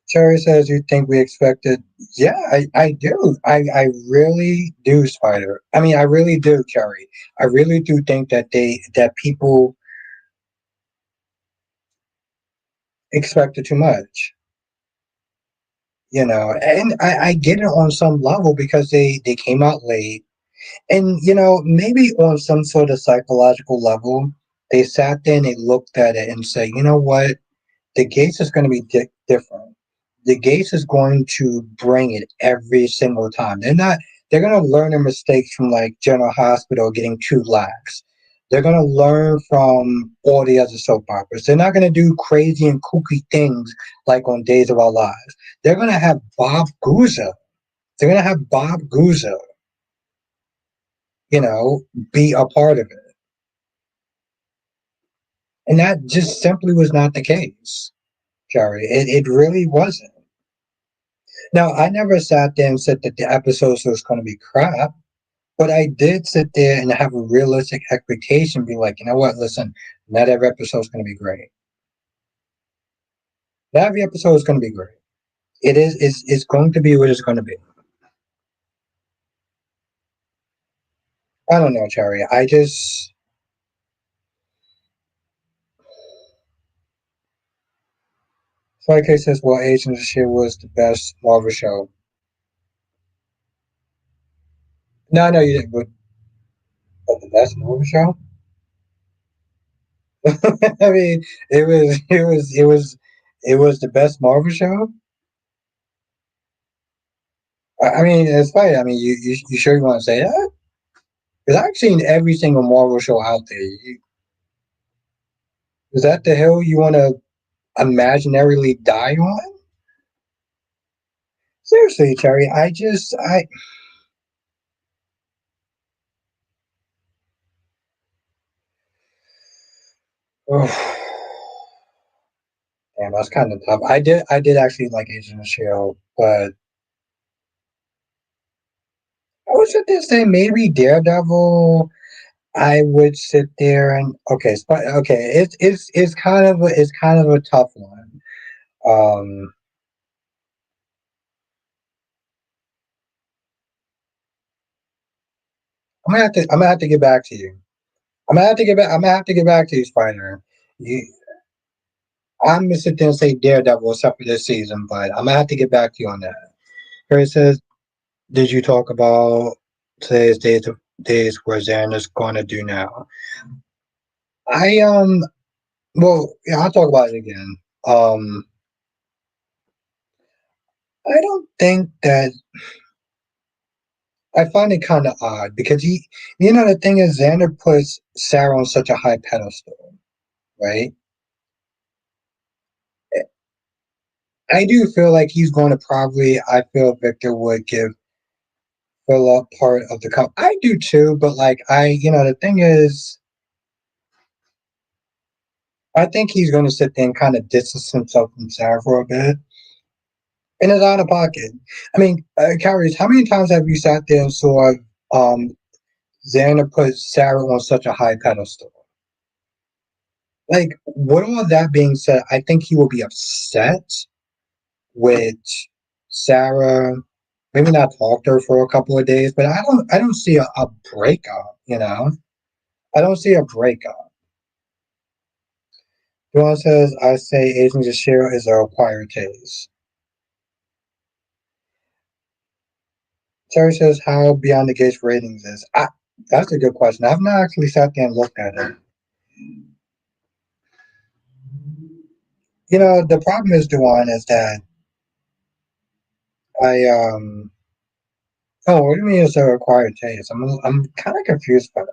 S1: Cherry says, "You think we expected?" Yeah, I do. I really do, Spider. I mean, I really do, Cherry. I really do think that people expected too much. And I get it on some level because they came out late, and maybe on some sort of psychological level, they sat there and they looked at it and said, you know what, the Gates is going to be different. The Gates is going to bring it every single time. They're going to learn their mistakes from like General Hospital getting too lax. They're going to learn from all the other soap operas. They're not going to do crazy and kooky things like on Days of Our Lives. They're going to have Bob Guza. They're going to have Bob Guza, be a part of it. And that just simply was not the case, Jerry. It really wasn't. Now, I never sat there and said that the episodes was going to be crap, but I did sit there and have a realistic expectation, be like, you know what, listen, not every episode is going to be great. Not every episode is going to be great. It's going to be what it's going to be. I don't know, Cherry. I just, like I says, well, Agents of Shield was the best Marvel show. No, no, you didn't, but the best Marvel show? I mean, it was the best Marvel show. I mean, it's funny. I mean, you sure you want to say that? Because I've seen every single Marvel show out there. Is that the hill you want to imaginarily die on? Seriously, Cherry. Oh, damn, that's kind of tough. I did actually like Agent of Shield, but I was at this say maybe Daredevil. I would sit there and okay, okay. It's kind of a tough one. Um, I'm gonna have to get back to you. I'm gonna have to get back to you, Spider. You, I'm gonna sit there and say Daredevil except for this season, but I'm gonna have to get back to you on that. Harry says, "Did you talk about today's days where Xander's gonna do now?" I well, yeah, I'll talk about it again. Um, I don't think that I find it kind of odd because you know, the thing is, Xander puts Sarah on such a high pedestal, right? I do feel like he's going to probably. I feel Victor would give Philip part of the cup. I do too, but like you know, the thing is, I think he's going to sit there and kind of distance himself from Sarah for a bit. And it's out of pocket. I mean, Kyrie, how many times have you sat there and saw um, Xander put Sarah on such a high pedestal? Like, with all that being said, I think he will be upset with Sarah. Maybe not talk to her for a couple of days, but I don't see a breakup. You know, I don't see a breakup. Joanne says, "I say Agents of Shield is a required taste." Terry says, "How Beyond the Gates ratings is?" That's a good question. I've not actually sat there and looked at it. You know, the problem is, Duane, is that I oh, what do you mean it's a required taste? I'm kind of confused by that.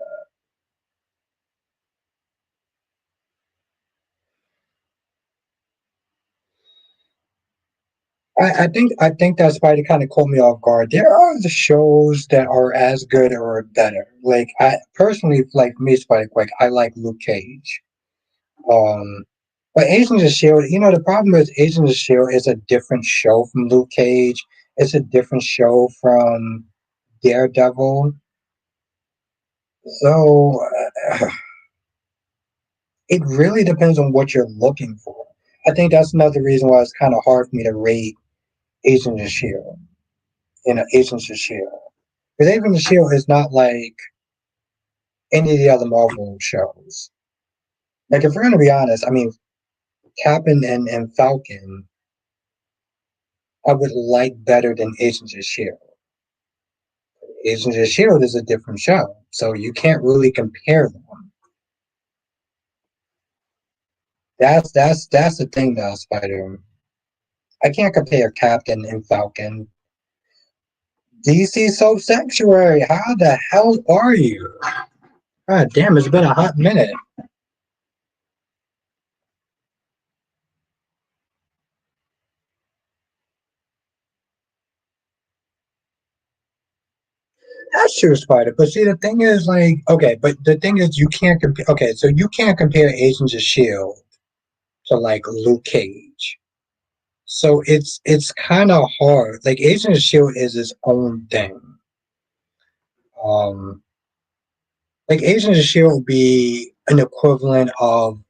S1: I think that's why they kind of caught me off guard. There are the shows that are as good or better. Like I personally like me, Spike. Like I like Luke Cage. Um, but Agents of Shield, you know, the problem with Agents of Shield is a different show from Luke Cage. It's a different show from Daredevil. So it really depends on what you're looking for. I think that's another reason why it's kind of hard for me to rate Agents of Shield. You know, Agents of Shield. Because Agents of Shield is not like any of the other Marvel shows. Like if we're gonna be honest, I mean, Cap and Falcon, I would like better than Agents of Shield. Agents of Shield is a different show, so you can't really compare them. That's the thing, though, Spider. I can't compare Captain and Falcon. DC Soap Sanctuary, how the hell are you? God damn, it's been a hot minute. That's true, Spider. But see, the thing is, like, okay, but the thing is, you can't compare. Okay, so you can't compare Agents of Shield to like Luke Cage. So it's kind of hard. Like Agents of Shield is its own thing. Um, like Agents of Shield would be an equivalent of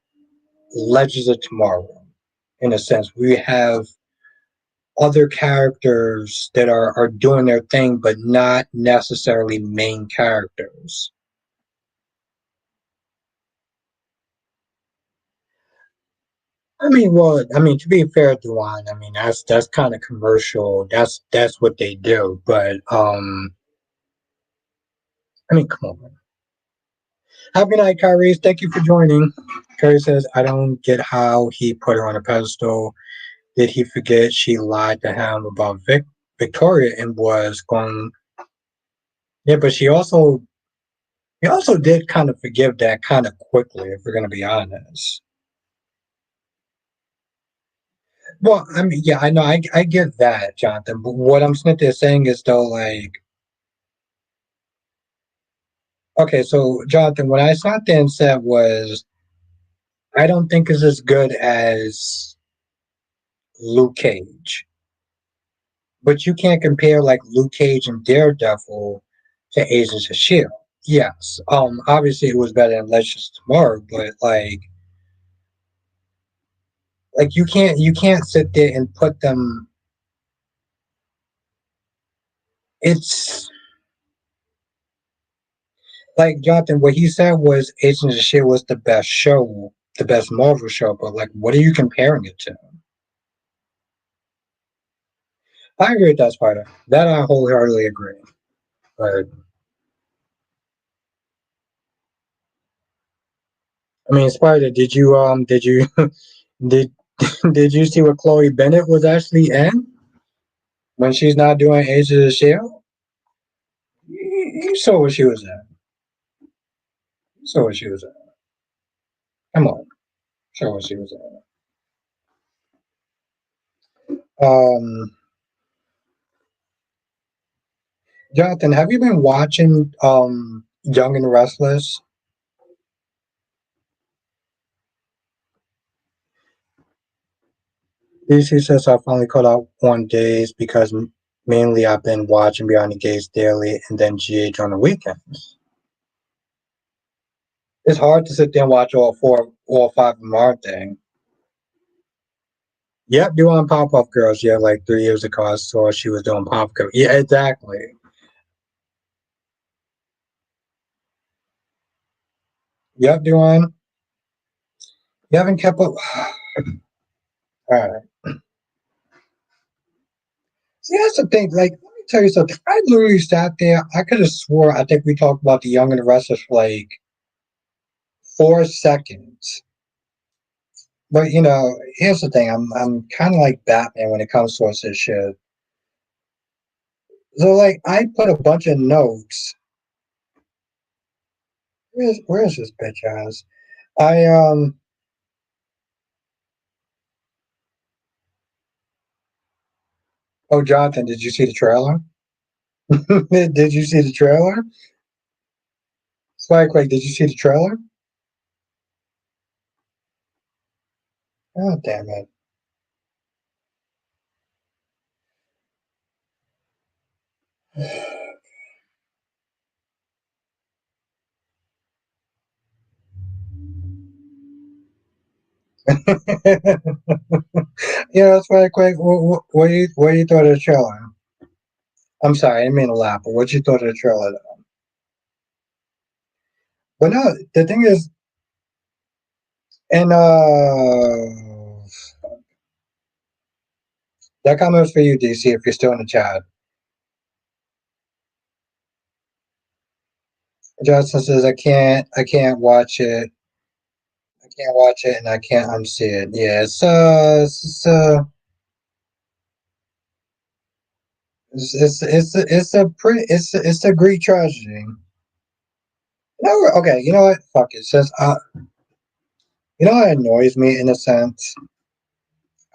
S1: Legends of Tomorrow, in a sense. We have other characters that are doing their thing, but not necessarily main characters. I mean, well, I mean, to be fair, Duane, I mean that's kind of commercial. That's what they do. But I mean, come on. Have a good night, Kyrie. Thank you for joining. Kyrie says, "I don't get how he put her on a pedestal. Did he forget she lied to him about Victoria and was going?" Yeah, but he also did kind of forgive that kind of quickly, if we're going to be honest. Well, I mean, yeah, I know, I get that, Jonathan. But what I'm sitting there saying is though, like, okay, so Jonathan, what I sat there and said was, I don't think it's as good as Luke Cage, but you can't compare like Luke Cage and Daredevil to Agents of Shield. yes. Obviously it was better than Legends Tomorrow, but you can't sit there and put them. It's like Jonathan. What he said was Agents of Shield was the best show, the best Marvel show. But like, what are you comparing it to? I agree with that, Spider. That I wholeheartedly agree. But I mean, Spider, did did you see what Chloe Bennett was actually in when she's not doing Agents of Shield? You saw what she was in. You saw what she was in. Come on, show what she was in. Um, Jonathan, have you been watching Young and Restless? DC says I finally caught up on days because mainly I've been watching Beyond the Gates daily and then GH on the weekends. It's hard to sit there and watch all five of them, aren't they? Yep, doing Pop Up Girls. Yeah, like 3 years ago, I saw she was doing Pop Girls. Yeah, exactly. Yep, doing. You haven't kept up. All right. See, that's the thing. Like, let me tell you something. I literally sat there. I could have swore. I think we talked about the Young and the Restless for like 4 seconds. But here's the thing. I'm kind of like Batman when it comes to this shit. So like, I put a bunch of notes. Where's this bitch ass? I Oh, Jonathan, did you see the trailer? Did you see the trailer? Spike, wait, did you see the trailer? Oh, damn it. Spike, wait, what you thought of the trailer? I'm sorry, I didn't mean to laugh, but what you thought of the trailer, though? But no, the thing is, and that comment was for you, DC, if you're still in the chat. Justin says, I can't watch it. I can't watch it, and I can't unsee it. Yeah, it's a pretty, it's a Greek tragedy. No, okay, you know what? Fuck it. Says, you know what annoys me in a sense?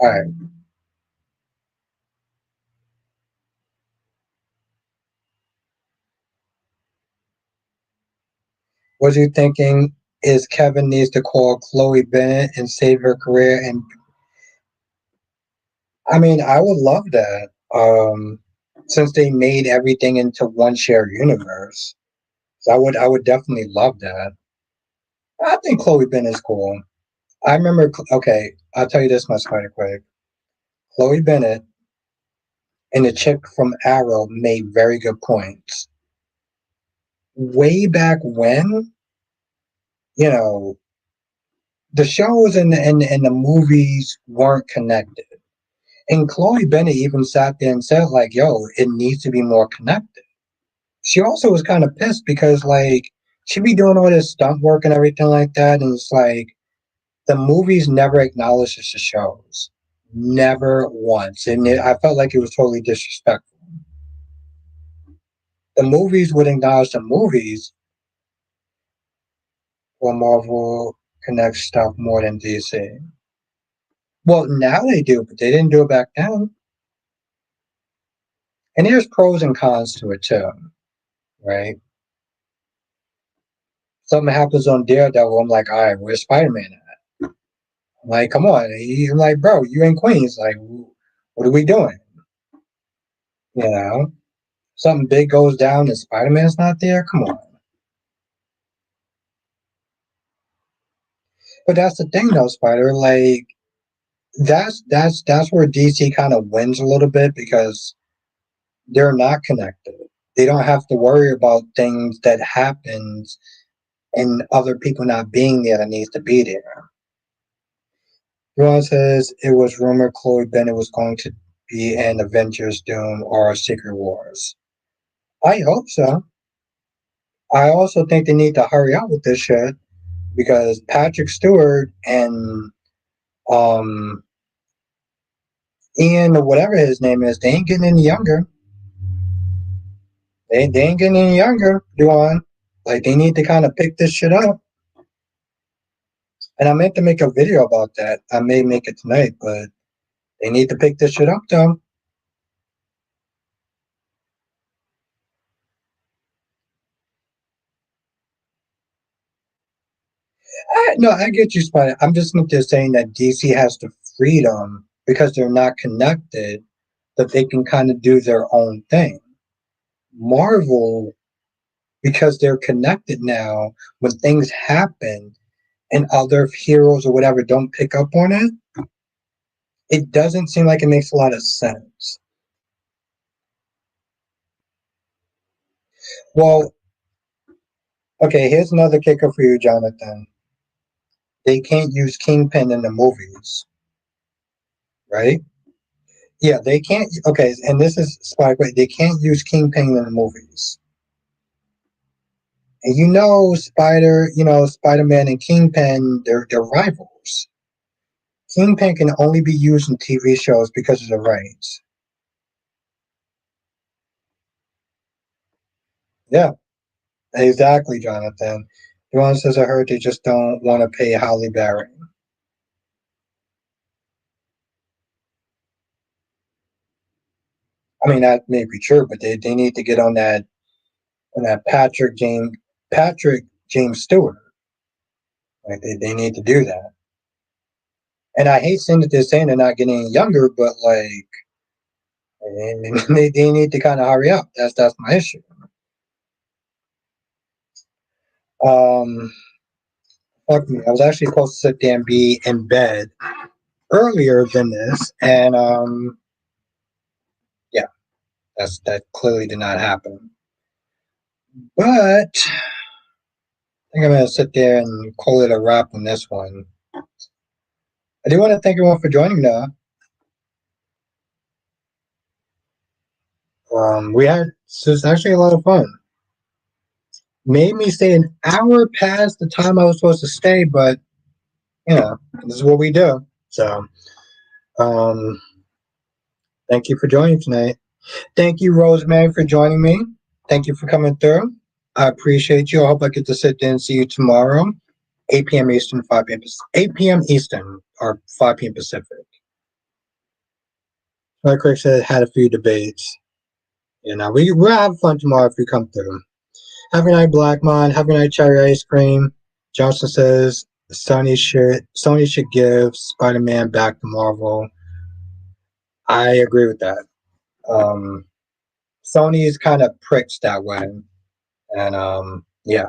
S1: All right, what you thinking is Kevin needs to call Chloe Bennett and save her career? And I mean, I would love that. Since they made everything into one shared universe, so I would definitely love that. I think Chloe Bennett is cool. I remember. Okay, I'll tell you this much kind of quick. Chloe Bennett and the chick from Arrow made very good points. Way back when, you know, the shows and the movies weren't connected. And Chloe Bennett even sat there and said, like, yo, it needs to be more connected. She also was kind of pissed because, like, she be doing all this stunt work and everything like that. And it's like, the movies never acknowledges the shows. Never once. And I felt like it was totally disrespectful. The movies would acknowledge the movies, while Marvel connects stuff more than DC. Well, now they do, but they didn't do it back then. And there's pros and cons to it too, right? Something happens on Daredevil, I'm like, all right, where's Spider Man at? I'm like, come on. I'm like, bro, you in Queens. Like, what are we doing? You know? Something big goes down and Spider Man's not there? Come on. But that's the thing, though, Spider. Like that's where DC kind of wins a little bit because they're not connected. They don't have to worry about things that happens and other people not being there that needs to be there. Ron says it was rumored Chloe Bennett was going to be in Avengers Doom or Secret Wars. I hope so. I also think they need to hurry up with this shit because Patrick Stewart and um Ian or whatever his name is, they ain't getting any younger. They ain't getting any younger, Duan. Like they need to kind of pick this shit up. And I meant to make a video about that. I may make it tonight, but they need to pick this shit up though. No, I get you, Spider. I'm just saying that DC has the freedom because they're not connected that they can kind of do their own thing. Marvel, because they're connected now, when things happen and other heroes or whatever don't pick up on it, it doesn't seem like it makes a lot of sense. Well, okay, here's another kicker for you, Jonathan. They can't use Kingpin in the movies, right? Yeah, they can't. Okay, and this is Spike. Wait, they can't use Kingpin in the movies. And Spider-Man and Kingpin, they're rivals. Kingpin can only be used in TV shows because of the rights. Yeah, exactly, Jonathan. Duane says I heard they just don't want to pay Holly Berry. I mean that may be true, but they need to get on that Patrick James Stewart. Like they need to do that. And I hate saying that they're saying they're not getting any younger, but like they need to kind of hurry up. That's my issue. Um, Fuck me. I was actually supposed to sit there and be in bed earlier than this, and yeah, that clearly did not happen. But I think I'm gonna sit there and call it a wrap on this one. I do want to thank everyone for joining. We had so it's actually a lot of fun. Made me stay an hour past the time I was supposed to stay, but this is what we do. So, um, thank you for joining tonight. Thank you, Rosemary, for joining me. Thank you for coming through. I appreciate you. I hope I get to sit there and see you tomorrow, 8 p.m. Eastern, 5 p.m. 8 p.m. Eastern, or 5 p.m. Pacific. Like Craig said, had a few debates. We'll have fun tomorrow if you come through. Have a night, Blackmon. Have a night, cherry ice cream. Johnson says Sony should give Spider-Man back to Marvel. I agree with that. Um, Sony is kind of pricks that way, and yeah,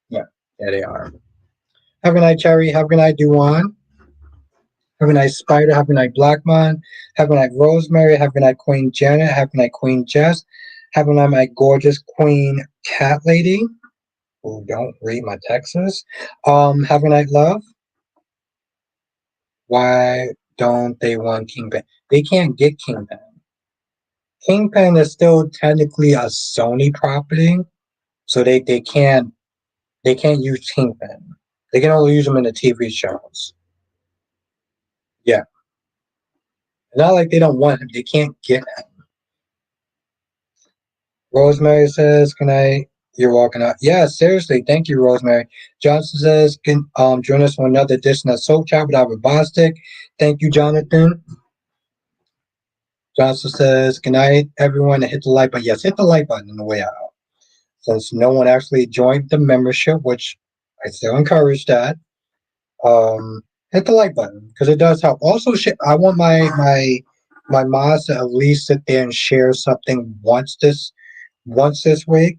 S1: yeah, they are. Have a night, cherry. Have a night, Duan. Have a night, Spider. Have a night, Blackmon. Have a night, Rosemary. Have a night, Queen Janet. Have a night, Queen Jess. Have a night, my gorgeous Queen Cat Lady, who don't read my texts. Have a night, love. Why don't they want Kingpin? They can't get Kingpin. Kingpin is still technically a Sony property, so they can't use Kingpin. They can only use him in the TV shows. Yeah, it's not like they don't want him. They can't get him. Rosemary says, "Can I?" You're walking out. Yeah, seriously. Thank you, Rosemary. Johnson says, "Can join us on another edition of Soap Chat with Albert Bostic." Thank you, Jonathan. Johnson says, "Good night, everyone." And hit the like button. Yes, hit the like button on the way out. Since no one actually joined the membership, which I still encourage that, hit the like button because it does help. Also, I want my mods to at least sit there and share something once this week,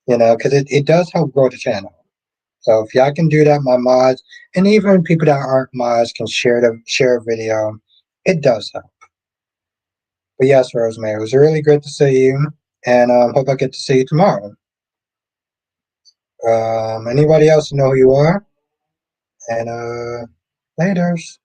S1: because it does help grow the channel. So if y'all can do that, my mods, and even people that aren't mods can share a video. It does help. But yes, Rosemary, it was really great to see you, and hope I get to see you tomorrow. Anybody else know who you are? And laters.